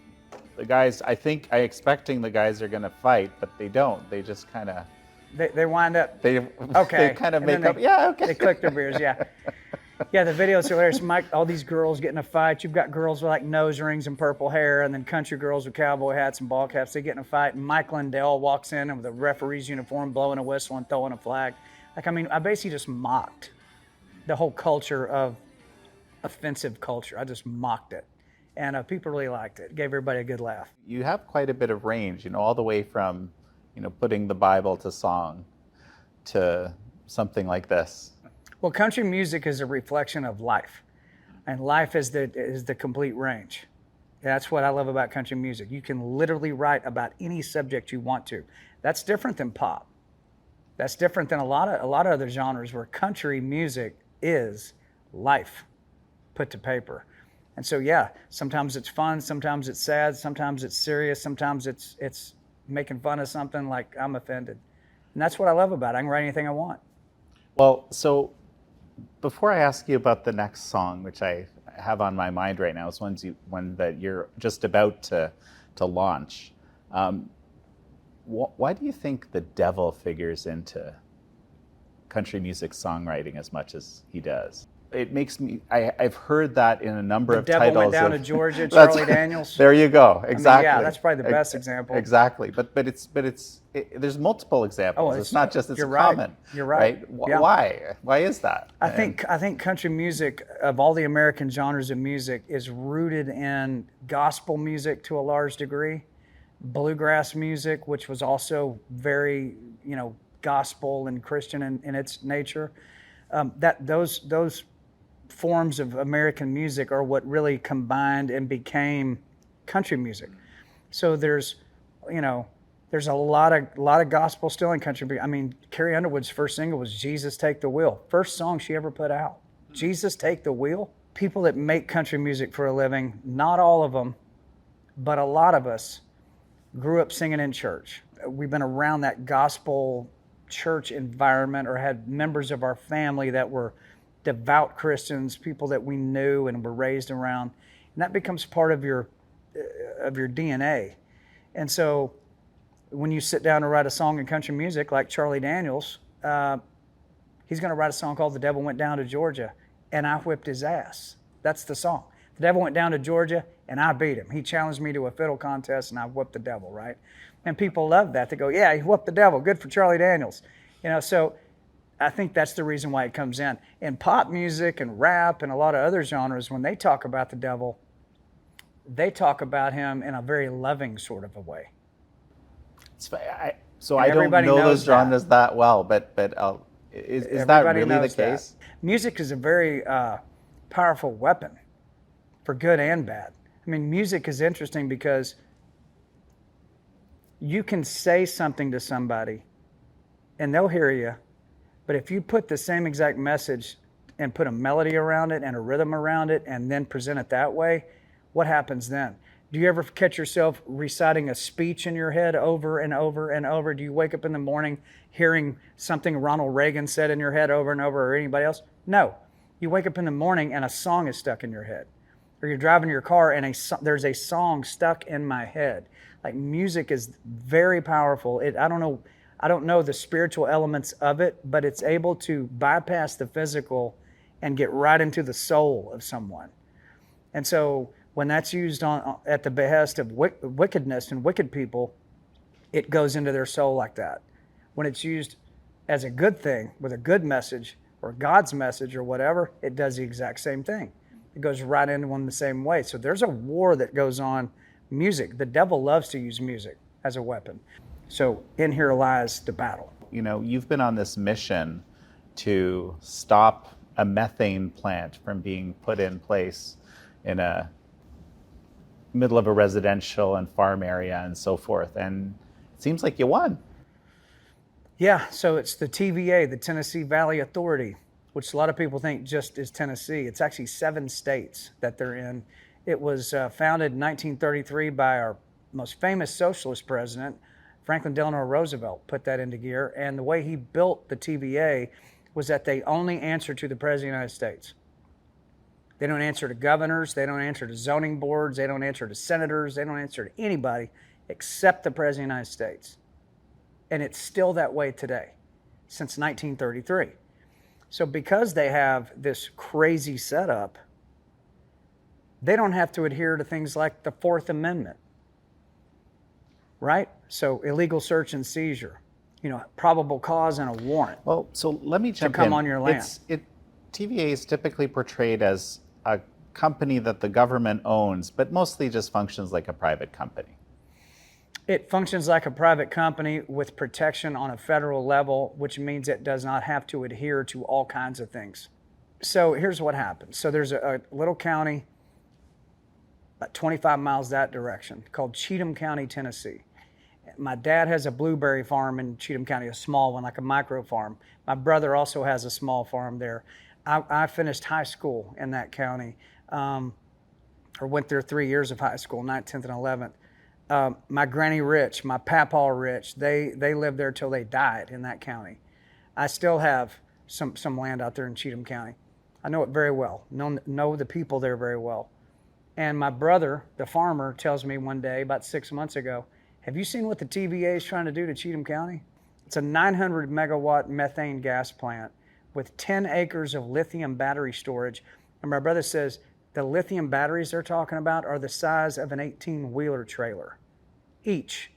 guys, I expecting the guys are going to fight, but they don't. They just kind of. They wind up. They kind of make up. Yeah, okay. They click their beers. Yeah. Yeah, the video's hilarious. Mike, all these girls get in a fight. You've got girls with like nose rings and purple hair, and then country girls with cowboy hats and ball caps. They get in a fight, and Mike Lindell walks in and with a referee's uniform, blowing a whistle and throwing a flag. I basically just mocked the whole culture of offensive culture. I just mocked it, and people really liked it. Gave everybody a good laugh. You have quite a bit of range, all the way from, putting the Bible to song, to something like this. Well, country music is a reflection of life, and life is the complete range. That's what I love about country music. You can literally write about any subject you want to. That's different than pop. That's different than a lot of other genres where country music is life put to paper. And so, yeah, sometimes it's fun, sometimes it's sad, sometimes it's serious, sometimes it's making fun of something like I'm offended. And that's what I love about it. I can write anything I want. Well, so before I ask you about the next song, which I have on my mind right now, is one that you're just about to launch. Why do you think the devil figures into country music songwriting as much as he does? It makes me. I've heard that in a number of titles. The Devil Went Down to Georgia, Charlie Daniels. There you go. Exactly. Yeah, that's probably the best example. Exactly. But there's multiple examples. It's not just you're common. Right. You're right. Yeah. Why? Why is that? I think country music, of all the American genres of music, is rooted in gospel music to a large degree, bluegrass music, which was also very gospel and Christian in its nature. Those forms of American music are what really combined and became country music. So there's a lot of gospel still in country. I mean, Carrie Underwood's first single was Jesus Take the Wheel. First song she ever put out. Jesus Take the Wheel. People that make country music for a living, not all of them, but a lot of us grew up singing in church. We've been around that gospel church environment or had members of our family that were devout Christians, people that we knew and were raised around, and that becomes part of your DNA. And so when you sit down to write a song in country music like Charlie Daniels, he's going to write a song called The Devil Went Down to Georgia and I Whipped His Ass. That's the song. The devil went down to Georgia and I beat him. He challenged me to a fiddle contest and I whipped the devil, right? And people love that. They go, yeah, he whooped the devil. Good for Charlie Daniels. So I think that's the reason why it comes in. In pop music and rap and a lot of other genres, when they talk about the devil, they talk about him in a very loving sort of a way. I don't know those genres that well, but is that really the case? Music is a very powerful weapon for good and bad. I mean, music is interesting because you can say something to somebody and they'll hear you, but if you put the same exact message and put a melody around it and a rhythm around it and then present it that way, what happens then? Do you ever catch yourself reciting a speech in your head over and over and over? Do you wake up in the morning hearing something Ronald Reagan said in your head over and over, or anybody else? No. You wake up in the morning and a song is stuck in your head. Or you're driving your car and there's a song stuck in my head. Like, music is very powerful. I don't know the spiritual elements of it, but it's able to bypass the physical and get right into the soul of someone. And so when that's used at the behest of wickedness and wicked people, it goes into their soul like that. When it's used as a good thing with a good message or God's message or whatever, it does the exact same thing. It goes right into one the same way. So there's a war that goes on. Music, the devil loves to use music as a weapon. So in here lies the battle. You know, you've been on this mission to stop a methane plant from being put in place in a middle of a residential and farm area and so forth. And it seems like you won. Yeah, so it's the TVA, the Tennessee Valley Authority, which a lot of people think just is Tennessee. It's actually 7 states that they're in. It was founded in 1933 by our most famous socialist president, Franklin Delano Roosevelt, put that into gear. And the way he built the TVA was that they only answer to the President of the United States. They don't answer to governors. They don't answer to zoning boards. They don't answer to senators. They don't answer to anybody except the President of the United States. And it's still that way today, since 1933. So because they have this crazy setup, they don't have to adhere to things like the Fourth Amendment, right? So illegal search and seizure, probable cause and a warrant. Well, so let me jump in. To come on your land. TVA is typically portrayed as a company that the government owns, but mostly just functions like a private company. It functions like a private company with protection on a federal level, which means it does not have to adhere to all kinds of things. So here's what happens. So there's a little county about 25 miles that direction called Cheatham County, Tennessee. My dad has a blueberry farm in Cheatham County, a small one, like a micro farm. My brother also has a small farm there. I finished high school in that county, or went there 3 years of high school, 9th, 10th, and 11th. My granny Rich, my papaw Rich, they lived there till they died in that county. I still have some land out there in Cheatham County. I know it very well, know the people there very well. And my brother, the farmer, tells me one day, about 6 months ago, have you seen what the TVA is trying to do to Cheatham County? It's a 900 megawatt methane gas plant with 10 acres of lithium battery storage. And my brother says the lithium batteries they're talking about are the size of an 18-wheeler trailer each.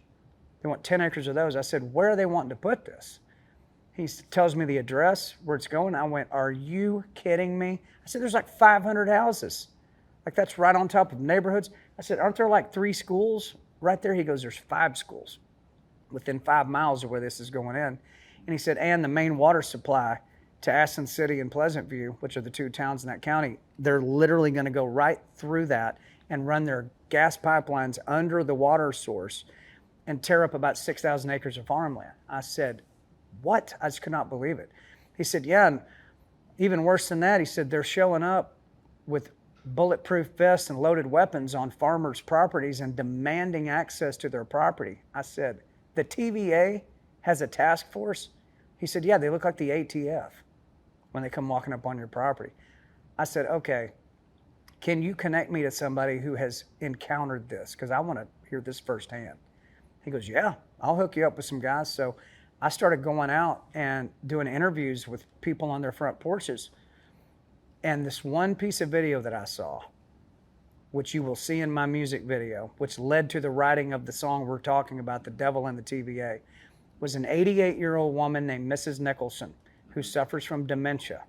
They want 10 acres of those. I said, where are they wanting to put this? He tells me the address, where it's going. I went, are you kidding me? I said, there's like 500 houses. Like, that's right on top of neighborhoods. I said, aren't there like 3 schools right there? He goes, there's 5 schools within 5 miles of where this is going in. And he said, and the main water supply to Aston City and Pleasant View, which are the 2 towns in that county, they're literally going to go right through that and run their gas pipelines under the water source and tear up about 6,000 acres of farmland. I said, what? I just could not believe it. He said, yeah, and even worse than that, he said, they're showing up with bulletproof vests and loaded weapons on farmers' properties and demanding access to their property. I said, the TVA has a task force? He said, yeah, they look like the ATF when they come walking up on your property. I said, okay, can you connect me to somebody who has encountered this? Because I want to hear this firsthand. He goes, yeah, I'll hook you up with some guys. So I started going out and doing interviews with people on their front porches. And this one piece of video that I saw, which you will see in my music video, which led to the writing of the song we're talking about, The Devil and the TVA, was an 88-year-old woman named Mrs. Nicholson who suffers from dementia.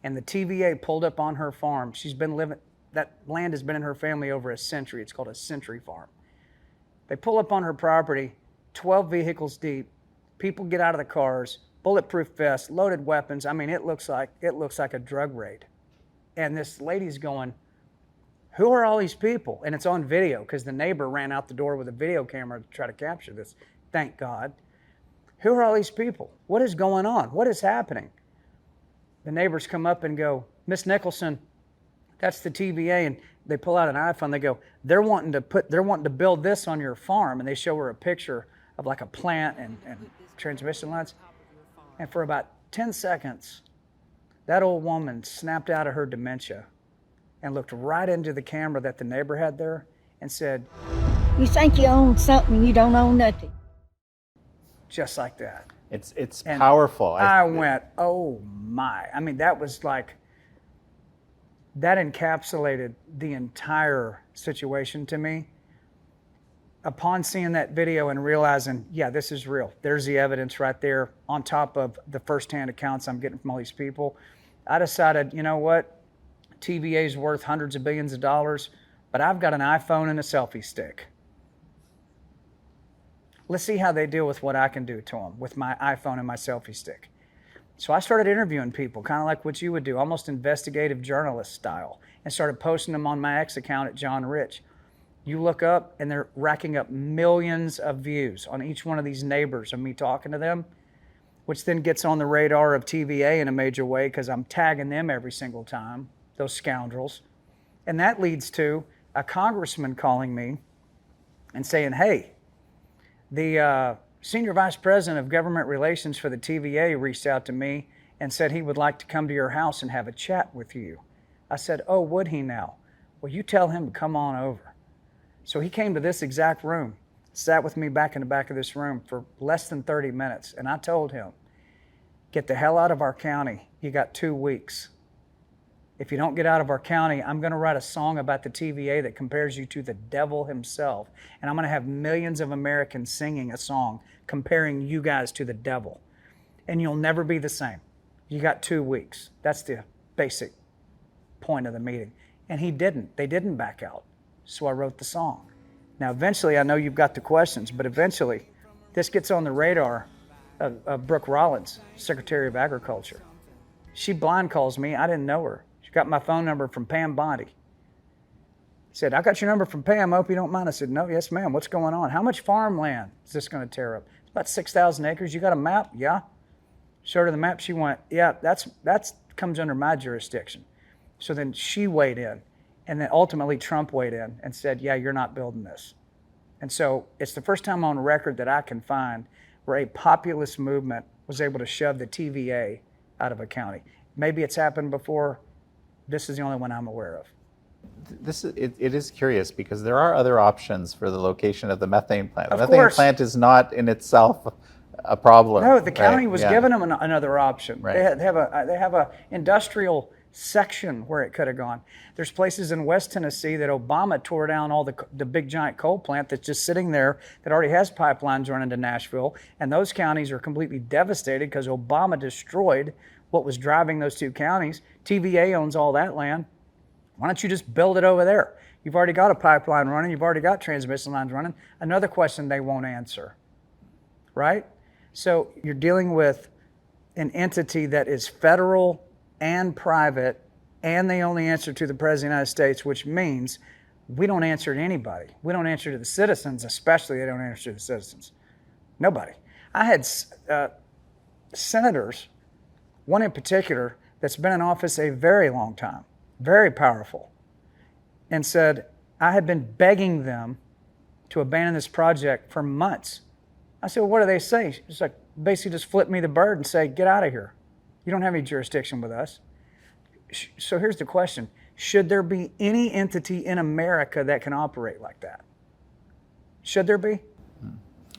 And the TVA pulled up on her farm. She's been living, that land has been in her family over a century. It's called a century farm. They pull up on her property, 12 vehicles deep. People get out of the cars, bulletproof vests, loaded weapons. I mean, it looks like a drug raid. And this lady's going, who are all these people? And it's on video because the neighbor ran out the door with a video camera to try to capture this. Thank God. Who are all these people? What is going on? What is happening? The neighbors come up and go, Miss Nicholson, that's the TVA. And they pull out an iPhone. They go, they're wanting to build this on your farm. And they show her a picture of like a plant and transmission lines. And for about 10 seconds, that old woman snapped out of her dementia and looked right into the camera that the neighbor had there and said, You think you own something, you don't own nothing. just like that. It's And powerful. I went, oh my. I mean, that was like, that encapsulated the entire situation to me. Upon seeing that video and realizing, yeah, this is real. There's the evidence right there on top of the firsthand accounts I'm getting from all these people. I decided, you know what? TVA is worth hundreds of billions of dollars, but I've got an iPhone and a selfie stick. Let's see how they deal with what I can do to them with my iPhone and my selfie stick. So I started interviewing people, kind of like what you would do, almost investigative journalist style, and started posting them on my X account at John Rich. You look up and they're racking up millions of views on each one of these neighbors of me talking to them, which then gets on the radar of TVA in a major way because I'm tagging them every single time, those scoundrels. And that leads to a congressman calling me and saying, hey, the senior vice president of government relations for the TVA reached out to me and said he would like to come to your house and have a chat with you. I said, oh, would he now? Well, you tell him to come on over. So he came to this exact room, sat with me back in the back of this room for less than 30 minutes. And I told him, get the hell out of our county. You got 2 weeks. If you don't get out of our county, I'm going to write a song about the TVA that compares you to the devil himself. And I'm going to have millions of Americans singing a song comparing you guys to the devil. And you'll never be the same. You got 2 weeks. That's the basic point of the meeting. And he didn't. They didn't back out. So I wrote the song. Now, eventually, I know you've got the questions, but eventually, this gets on the radar of Brooke Rollins, Secretary of Agriculture. She blind calls me. I didn't know her. She got my phone number from Pam Bondi. Said, I got your number from Pam. I hope you don't mind. I said, no, yes, ma'am. What's going on? How much farmland is this going to tear up? It's about 6,000 acres. You got a map? Yeah. Showed her the map. She went, yeah, that's comes under my jurisdiction. So then she weighed in. And then ultimately Trump weighed in and said, yeah, you're not building this. And so it's the first time on record that I can find where a populist movement was able to shove the TVA out of a county. Maybe it's happened before. This is the only one I'm aware of. It is curious because there are other options for the location of the methane plant. The Of methane course. plant is not in itself a problem. No, the county right? was Yeah. giving them another option. Right. They have a industrial section where it could have gone. There's places in West Tennessee that Obama tore down all the big giant coal plant that's just sitting there that already has pipelines running to Nashville. And those counties are completely devastated because Obama destroyed what was driving those two counties. TVA owns all that land. Why don't you just build it over there? You've already got a pipeline running. You've already got transmission lines running. Another question they won't answer, right? So you're dealing with an entity that is federal and private, and they only answer to the President of the United States, which means we don't answer to anybody. We don't answer to the citizens, especially they don't answer to the citizens. Nobody. I had senators, one in particular, that's been in office a very long time, very powerful, and said, I had been begging them to abandon this project for months. I said, well, what do they say? It's like, basically just flip me the bird and say, get out of here. You don't have any jurisdiction with us. So here's the question. Should there be any entity in America that can operate like that? Should there be?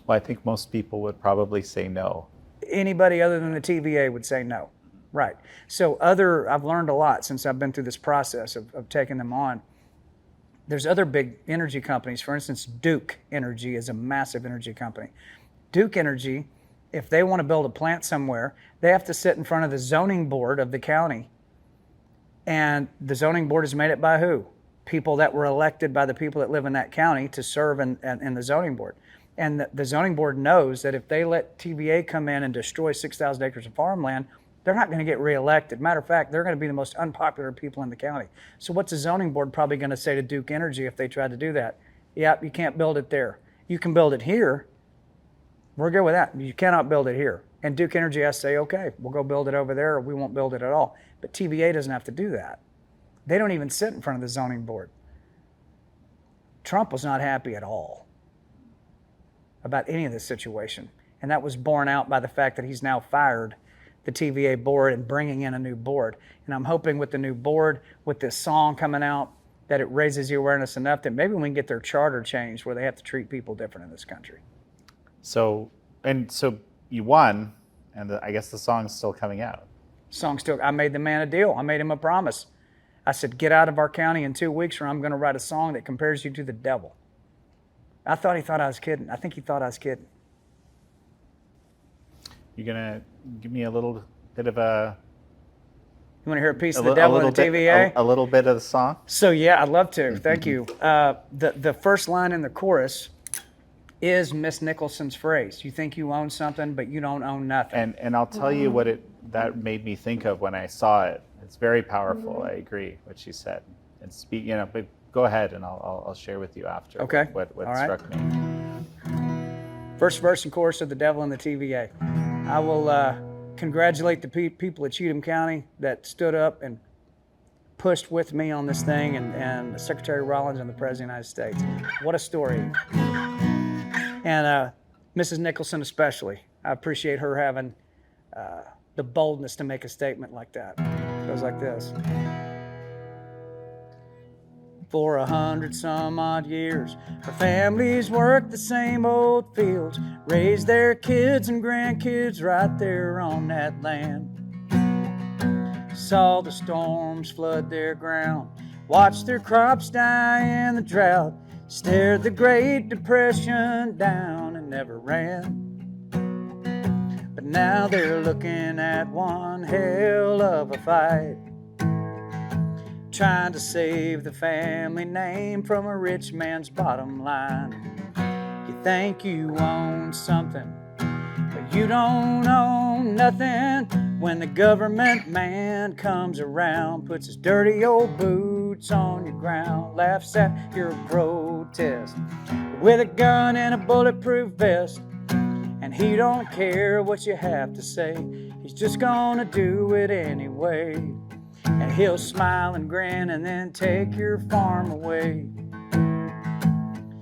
Well, I think most people would probably say no. Anybody other than the TVA would say no. Right. So I've learned a lot since I've been through this process of taking them on. There's other big energy companies. For instance, Duke Energy is a massive energy company. Duke Energy, if they want to build a plant somewhere, they have to sit in front of the zoning board of the county. And the zoning board is made up by who? People that were elected by the people that live in that county to serve in the zoning board. And the zoning board knows that if they let TVA come in and destroy 6,000 acres of farmland, they're not going to get reelected. Matter of fact, they're going to be the most unpopular people in the county. So what's the zoning board probably going to say to Duke Energy if they tried to do that? Yep, you can't build it there. You can build it here. We're good with that. You cannot build it here. And Duke Energy has to say, okay, we'll go build it over there, or we won't build it at all. But TVA doesn't have to do that. They don't even sit in front of the zoning board. Trump was not happy at all about any of this situation. And that was borne out by the fact that he's now fired the TVA board and bringing in a new board. And I'm hoping with the new board, with this song coming out, that it raises the awareness enough that maybe we can get their charter changed where they have to treat people different in this country. So you won, and I guess the song's still coming out. I made the man a deal. I made him a promise. I said, get out of our county in 2 weeks or I'm going to write a song that compares you to the devil. He thought I was kidding. I think he thought I was kidding. You're going to give me a little bit of a... You want to hear a piece of the devil in the TVA? A little bit of the song? So yeah, I'd love to. Thank you. The first line in the chorus is Miss Nicholson's phrase. You think you own something, but you don't own nothing. And I'll tell you what that made me think of when I saw it. It's very powerful. I agree what she said. And but go ahead and I'll share with you after. Okay. What All right. struck me. First verse and chorus of the devil in the TVA. I will congratulate the people of Cheatham County that stood up and pushed with me on this thing, and Secretary Rollins and the President of the United States. What a story. And Mrs. Nicholson especially. I appreciate her having the boldness to make a statement like that. It goes like this. For 100 some odd years, her families worked the same old fields, raised their kids and grandkids right there on that land. Saw the storms flood their ground, watched their crops die in the drought, stared the Great Depression down and never ran. But now they're looking at one hell of a fight, trying to save the family name from a rich man's bottom line. You think you own something, but you don't own nothing. When the government man comes around, puts his dirty old boots on your ground, laughs at your protest with a gun and a bulletproof vest, and he don't care what you have to say. He's just gonna do it anyway. And he'll smile and grin and then take your farm away.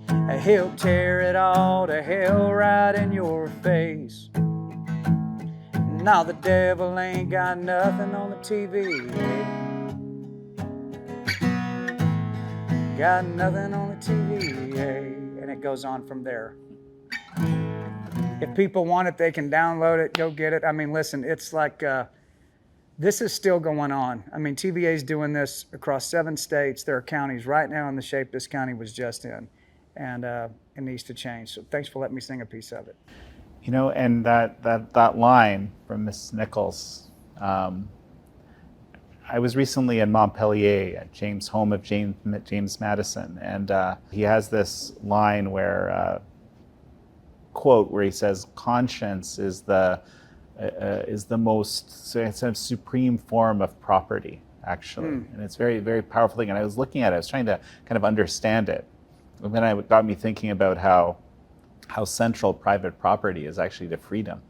And he'll tear it all to hell right in your face. Now the devil ain't got nothing on the TV. Got nothing on the TV. And it goes on from there. If people want it, they can download it, go get it. I mean, listen, it's like... this is still going on. I mean, TVA is doing this across 7 states. There are counties right now in the shape this county was just in, and it needs to change. So thanks for letting me sing a piece of it. You know, and that line from Miss Nichols, I was recently in Montpelier at home of James Madison, and he has this line where, quote, where he says, "Conscience is the most supreme form of property," actually. And it's very, very powerful thing. And I was looking at it, I was trying to kind of understand it. And then it got me thinking about how central private property is actually to freedom.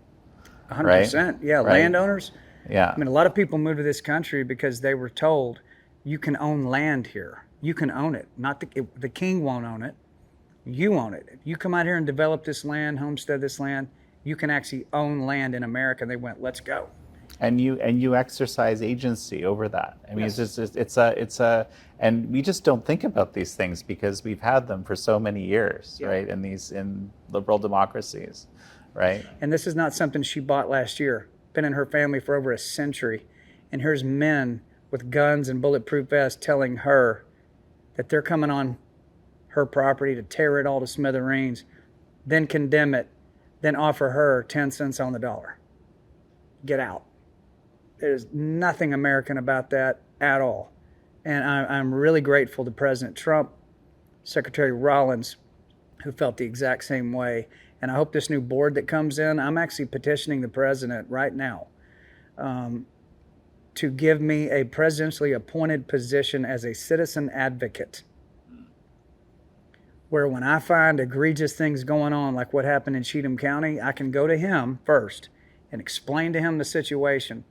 100%. Right? Yeah, Right. Landowners. Yeah. I mean, a lot of people moved to this country because they were told, you can own land here. You can own it. Not the king won't own it. You own it. If you come out here and develop this land, homestead this land, you can actually own land in America. And they went, let's go. And you exercise agency over that. I mean, Yes. it's a, and we just don't think about these things because we've had them for so many years, Yeah. right? In liberal democracies, right? And this is not something she bought last year. Been in her family for over a century. And here's men with guns and bulletproof vests telling her that they're coming on her property to tear it all to smithereens, then condemn it, then offer her 10 cents on the dollar. Get out. There's nothing American about that at all. And I'm really grateful to President Trump, Secretary Rollins, who felt the exact same way. And I hope this new board that comes in, I'm actually petitioning the president right now to give me a presidentially appointed position as a citizen advocate, where when I find egregious things going on, like what happened in Cheatham County, I can go to him first and explain to him the situation,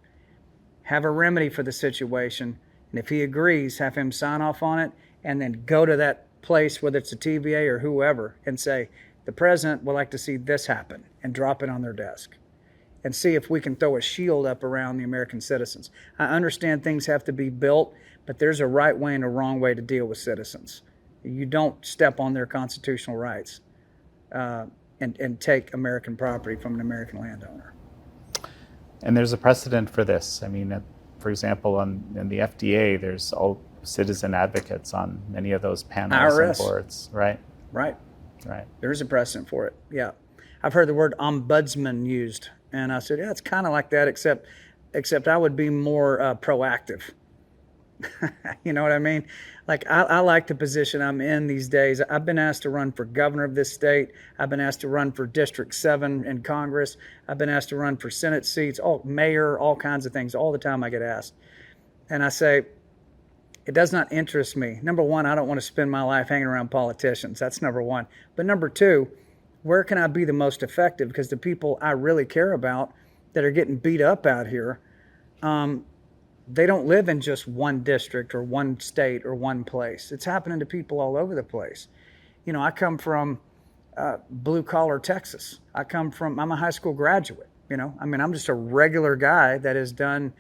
have a remedy for the situation, and if he agrees, have him sign off on it, and then go to that place, whether it's a TVA or whoever, and say, the president would like to see this happen, and drop it on their desk. and see if we can throw a shield up around the American citizens. I understand things have to be built, but there's a right way and a wrong way to deal with citizens. You don't step on their constitutional rights and take American property from an American landowner. And there's a precedent for this. I mean, for example, in the FDA, there's all citizen advocates on many of those panels IRS. and boards, right? Right. Right. There is a precedent for it. Yeah. I've heard the word ombudsman used, and I said, yeah, it's kind of like that, except I would be more proactive. You know what I mean? Like, I like the position I'm in these days. I've been asked to run for governor of this state. I've been asked to run for District 7 in Congress. I've been asked to run for Senate seats, mayor, all kinds of things. All the time I get asked. And I say, it does not interest me. Number one, I don't want to spend my life hanging around politicians. That's number one. But number two, where can I be the most effective? Because the people I really care about that are getting beat up out here, they don't live in just one district or one state or one place. It's happening to people all over the place. You know, I come from blue collar Texas. I'm a high school graduate. You know, I mean, I'm just a regular guy that has done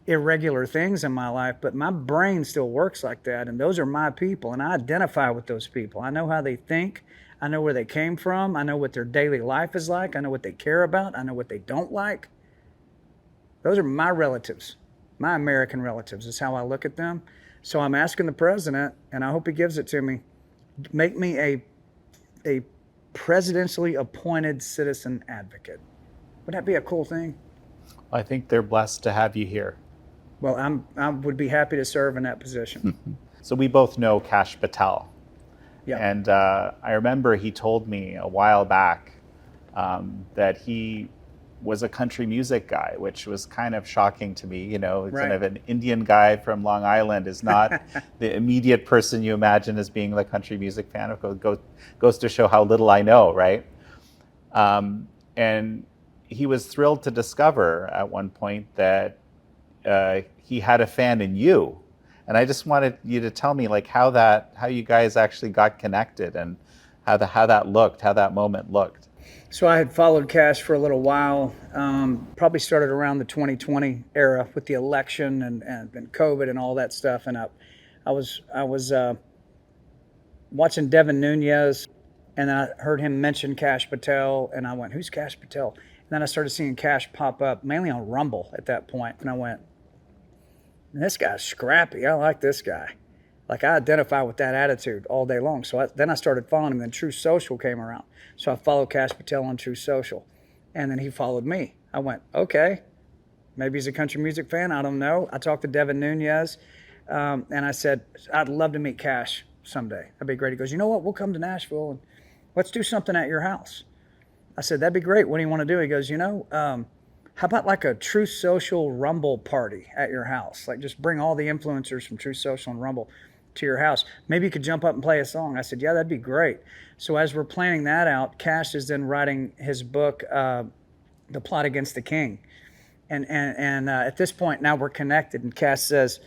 irregular things in my life, but my brain still works like that. And those are my people. And I identify with those people. I know how they think. I know where they came from. I know what their daily life is like. I know what they care about. I know what they don't like. Those are my relatives. My American relatives is how I look at them. So I'm asking the president, and I hope he gives it to me, make me a presidentially appointed citizen advocate. Would that be a cool thing? I think they're blessed to have you here. Well, I would be happy to serve in that position. So we both know Kash Patel. Yeah. And I remember he told me a while back that he was a country music guy, which was kind of shocking to me. You know, kind of an Indian guy from Long Island is not the immediate person you imagine as being the country music fan. It goes to show how little I know, right? And he was thrilled to discover at one point that he had a fan in you. And I just wanted you to tell me, like, how you guys actually got connected and how that moment looked. So I had followed Kash for a little while, probably started around the 2020 era with the election and COVID and all that stuff. And I was watching Devin Nunes, and I heard him mention Kash Patel, and I went, who's Kash Patel? And then I started seeing Kash pop up, mainly on Rumble at that point. And I went, this guy's scrappy. I like this guy. Like, I identify with that attitude all day long. So then I started following him. Then True Social came around. So I followed Kash Patel on True Social. And then he followed me. I went, okay, maybe he's a country music fan. I don't know. I talked to Devin Nunes, and I said, I'd love to meet Kash someday. That'd be great. He goes, you know what? We'll come to Nashville and let's do something at your house. I said, that'd be great. What do you want to do? He goes, you know, how about like a True Social Rumble party at your house? Like, just bring all the influencers from True Social and Rumble to your house. Maybe you could jump up and play a song. I said, yeah, that'd be great. So as we're planning that out, Kash is then writing his book, The Plot Against the King. And at this point, now we're connected. And Kash says,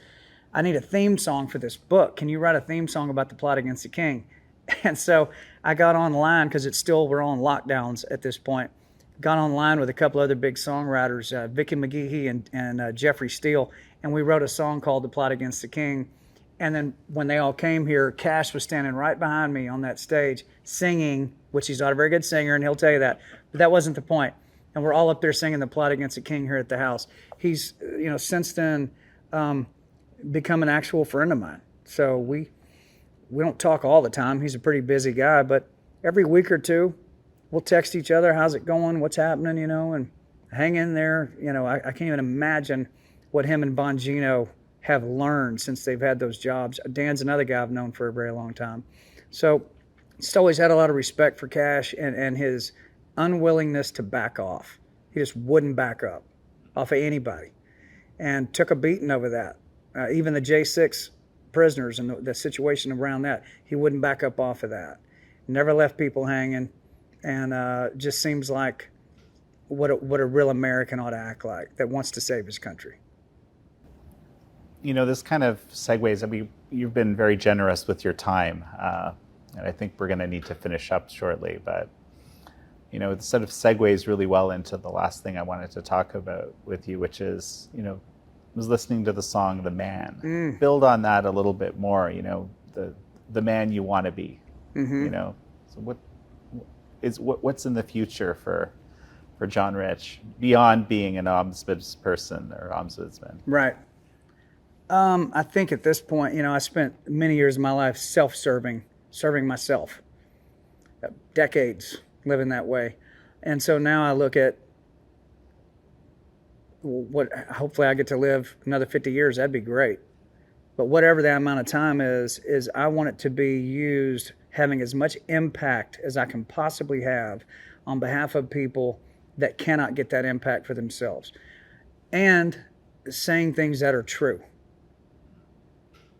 I need a theme song for this book. Can you write a theme song about the plot against the king? And so I got online, because we're on lockdowns at this point. Got online with a couple other big songwriters, Vicky McGehee and Jeffrey Steele, and we wrote a song called The Plot Against the King. And then when they all came here, Kash was standing right behind me on that stage singing, which he's not a very good singer, and he'll tell you that. But that wasn't the point. And we're all up there singing The Plot Against the King here at the house. He's, since then become an actual friend of mine. So we don't talk all the time. He's a pretty busy guy, but every week or two, we'll text each other, how's it going, what's happening, and hang in there. I can't even imagine what him and Bongino have learned since they've had those jobs. Dan's another guy I've known for a very long time. So just always had a lot of respect for Kash and his unwillingness to back off. He just wouldn't back up off of anybody, and took a beating over that. Even the J6 prisoners and the situation around that, he wouldn't back up off of that. Never left people hanging, and just seems like what a real American ought to act like, that wants to save his country. This kind of segues. I mean, you've been very generous with your time, and I think we're going to need to finish up shortly. But it sort of segues really well into the last thing I wanted to talk about with you, which is, I was listening to the song "The Man." Build on that a little bit more. The man you want to be. So what's in the future for John Rich beyond being an ombudsperson or ombudsman? Right. I think at this point, I spent many years of my life serving myself, decades living that way. And so now I look at hopefully I get to live another 50 years. That'd be great. But whatever that amount of time is I want it to be used having as much impact as I can possibly have on behalf of people that cannot get that impact for themselves, and saying things that are true.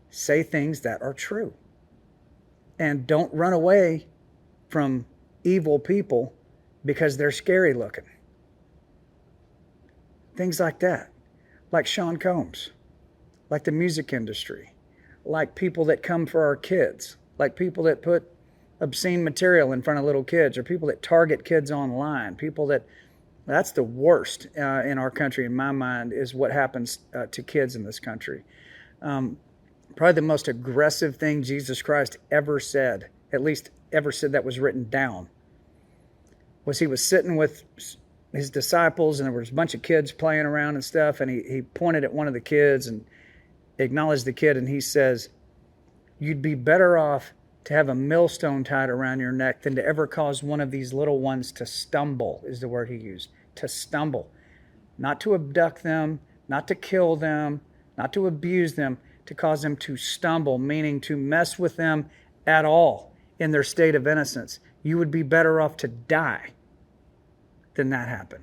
Say things that are true. And don't run away from evil people because they're scary looking. Things like that. Like Sean Combs. Like the music industry. Like people that come for our kids. Like people that put obscene material in front of little kids, or people that target kids online. That's the worst in our country, in my mind, is what happens to kids in this country. Probably the most aggressive thing Jesus Christ ever said, at least ever said that was written down, was he was sitting with his disciples, and there was a bunch of kids playing around and stuff, and he pointed at one of the kids and acknowledged the kid, and he says, "You'd be better off to have a millstone tied around your neck than to ever cause one of these little ones to stumble," is the word he used, to stumble. Not to abduct them, not to kill them, not to abuse them, to cause them to stumble, meaning to mess with them at all in their state of innocence. You would be better off to die than that happen,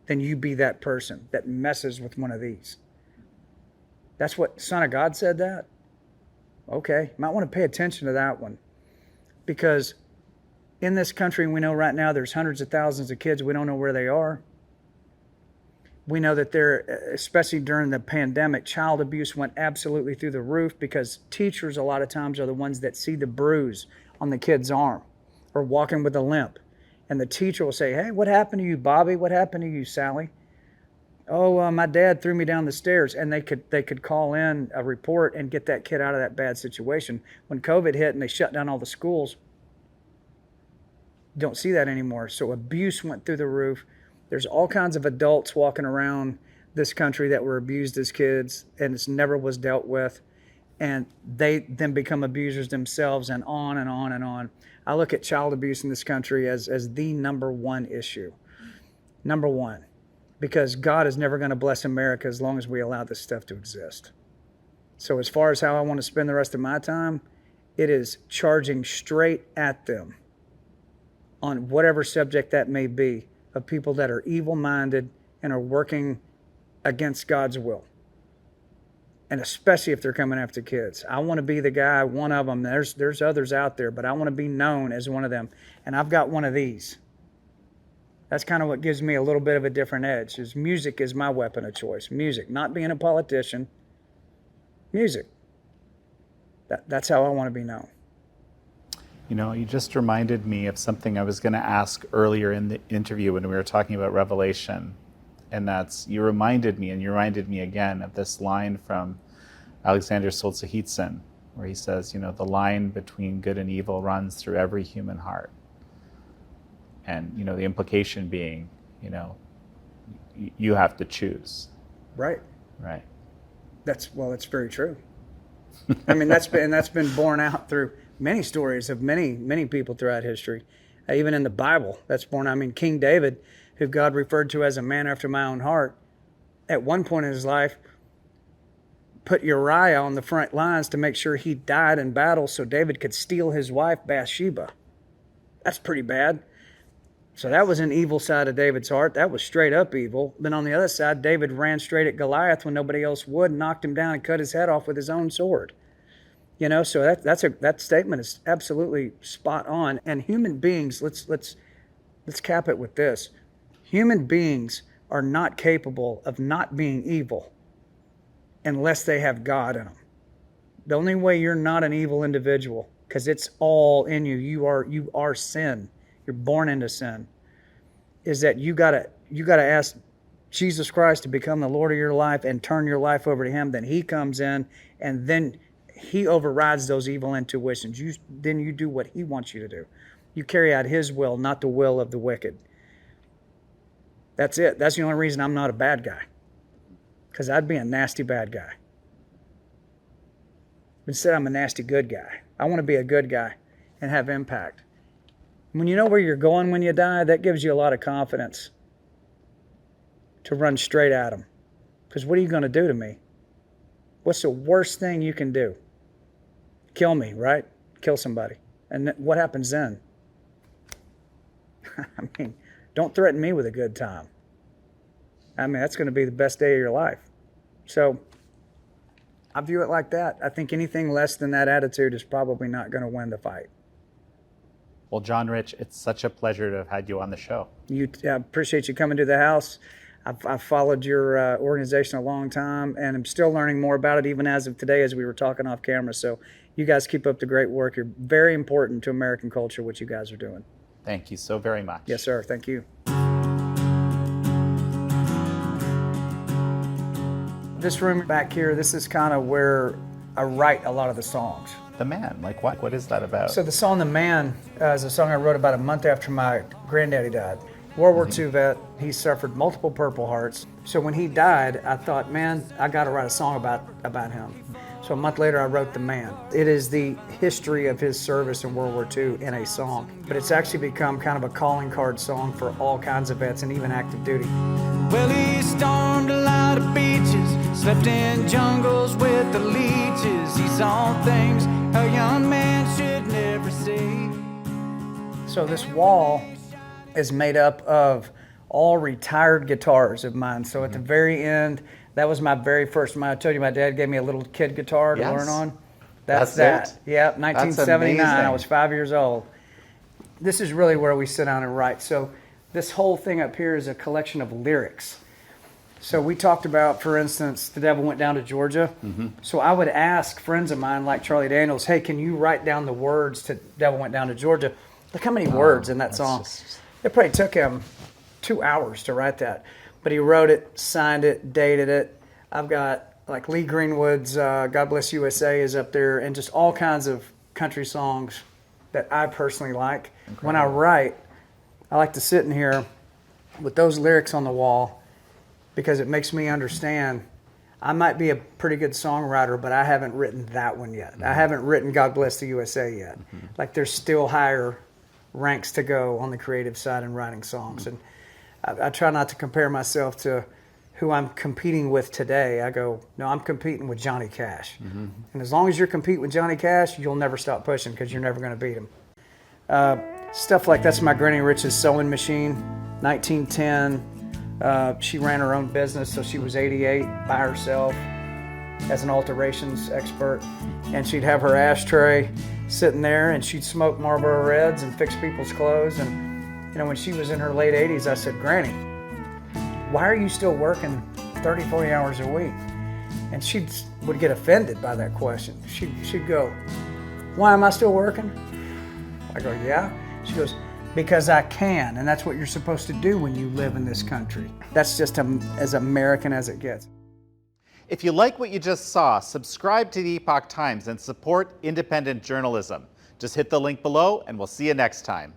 than you be that person that messes with one of these. That's what Son of God said that? Okay, might want to pay attention to that one. Because in this country, we know right now there's hundreds of thousands of kids, we don't know where they are. We know that especially during the pandemic, child abuse went absolutely through the roof, because teachers a lot of times are the ones that see the bruise on the kid's arm or walking with a limp. And the teacher will say, "Hey, what happened to you, Bobby? What happened to you, Sally?" "Oh, my dad threw me down the stairs." And they could call in a report and get that kid out of that bad situation. When COVID hit and they shut down all the schools, don't see that anymore. So abuse went through the roof. There's all kinds of adults walking around this country that were abused as kids, and it never was dealt with. And they then become abusers themselves, and on and on and on. I look at child abuse in this country as the number one issue. Number one. Because God is never going to bless America as long as we allow this stuff to exist. So as far as how I want to spend the rest of my time, it is charging straight at them on whatever subject that may be, of people that are evil-minded and are working against God's will. And especially if they're coming after kids. I want to be the guy, one of them. There's others out there, but I want to be known as one of them. And I've got one of these. That's kind of what gives me a little bit of a different edge, is music is my weapon of choice. Music, not being a politician. Music. That's how I want to be known. You just reminded me of something I was going to ask earlier in the interview when we were talking about Revelation. And that's, you reminded me again of this line from Alexander Solzhenitsyn, where he says, the line between good and evil runs through every human heart. And, the implication being, you have to choose. Right. Right. That's very true. I mean, that's been borne out through many stories of many people throughout history. Even in the Bible, that's borne. I mean, King David, who God referred to as a man after my own heart, at one point in his life, put Uriah on the front lines to make sure he died in battle so David could steal his wife Bathsheba. That's pretty bad. So that was an evil side of David's heart. That was straight up evil. Then on the other side, David ran straight at Goliath when nobody else would, and knocked him down and cut his head off with his own sword. So that statement is absolutely spot on. And human beings, let's cap it with this. Human beings are not capable of not being evil unless they have God in them. The only way you're not an evil individual, because it's all in you. You are sin. You're born into sin. is that you gotta ask Jesus Christ to become the Lord of your life and turn your life over to Him. Then He comes in, and then He overrides those evil intuitions. Then you do what He wants you to do. You carry out His will, not the will of the wicked. That's it. That's the only reason I'm not a bad guy, because I'd be a nasty bad guy. Instead, I'm a nasty good guy. I want to be a good guy and have impact. When you know where you're going when you die, that gives you a lot of confidence to run straight at them. Because what are you going to do to me? What's the worst thing you can do? Kill me, right? Kill somebody. And what happens then? I mean, don't threaten me with a good time. I mean, that's going to be the best day of your life. So I view it like that. I think anything less than that attitude is probably not going to win the fight. Well, John Rich, it's such a pleasure to have had you on the show. I appreciate you coming to the house. I've followed your organization a long time, and I'm still learning more about it even as of today as we were talking off camera. So you guys keep up the great work. You're very important to American culture, what you guys are doing. Thank you so very much. Yes, sir. Thank you. This room back here, this is kind of where I write a lot of the songs. The Man, like what? What is that about? So the song The Man is a song I wrote about a month after my granddaddy died. World War II vet, he suffered multiple Purple Hearts. So when he died, I thought, man, I got to write a song about him. So a month later, I wrote The Man. It is the history of his service in World War II in a song. But it's actually become kind of a calling card song for all kinds of vets and even active duty. Well, he stormed a lot of beaches, slept in jungles with the leeches. He saw things a young man should never see. So this wall is made up of all retired guitars of mine. So at the very end, that was my very first. I told you my dad gave me a little kid guitar to learn on. That's that. it? Yep, 1979. I amazing. was 5 years old. This is really where we sit down and write. So this whole thing up here is a collection of lyrics. So we talked about, for instance, The Devil Went Down to Georgia. So I would ask friends of mine like Charlie Daniels, hey, can you write down the words to Devil Went Down to Georgia? Look how many words in that song. It probably took him 2 hours to write that. But he wrote it, signed it, dated it. I've got like Lee Greenwood's God Bless USA is up there, and just all kinds of country songs that I personally like. Incredible. When I write, I like to sit in here with those lyrics on the wall, because it makes me understand I might be a pretty good songwriter, but I haven't written that one yet. I haven't written God Bless the USA yet. Like there's still higher ranks to go on the creative side in writing songs. And I try not to compare myself to who I'm competing with today. I go, no, I'm competing with Johnny Cash. And as long as you're competing with Johnny Cash, you'll never stop pushing because you're never going to beat him. Stuff like that's my Granny Rich's sewing machine, 1910. She ran her own business, so she was 88 by herself as an alterations expert. And she'd have her ashtray sitting there, and she'd smoke Marlboro Reds and fix people's clothes. And, you know, when she was in her late 80s, I said, Granny, why are you still working 30, 40 hours a week? And she would get offended by that question. She'd go, why am I still working? I go, yeah. She goes, because I can, and that's what you're supposed to do when you live in this country. That's just as American as it gets. If you like what you just saw, subscribe to the Epoch Times and support independent journalism. Just hit the link below, and we'll see you next time.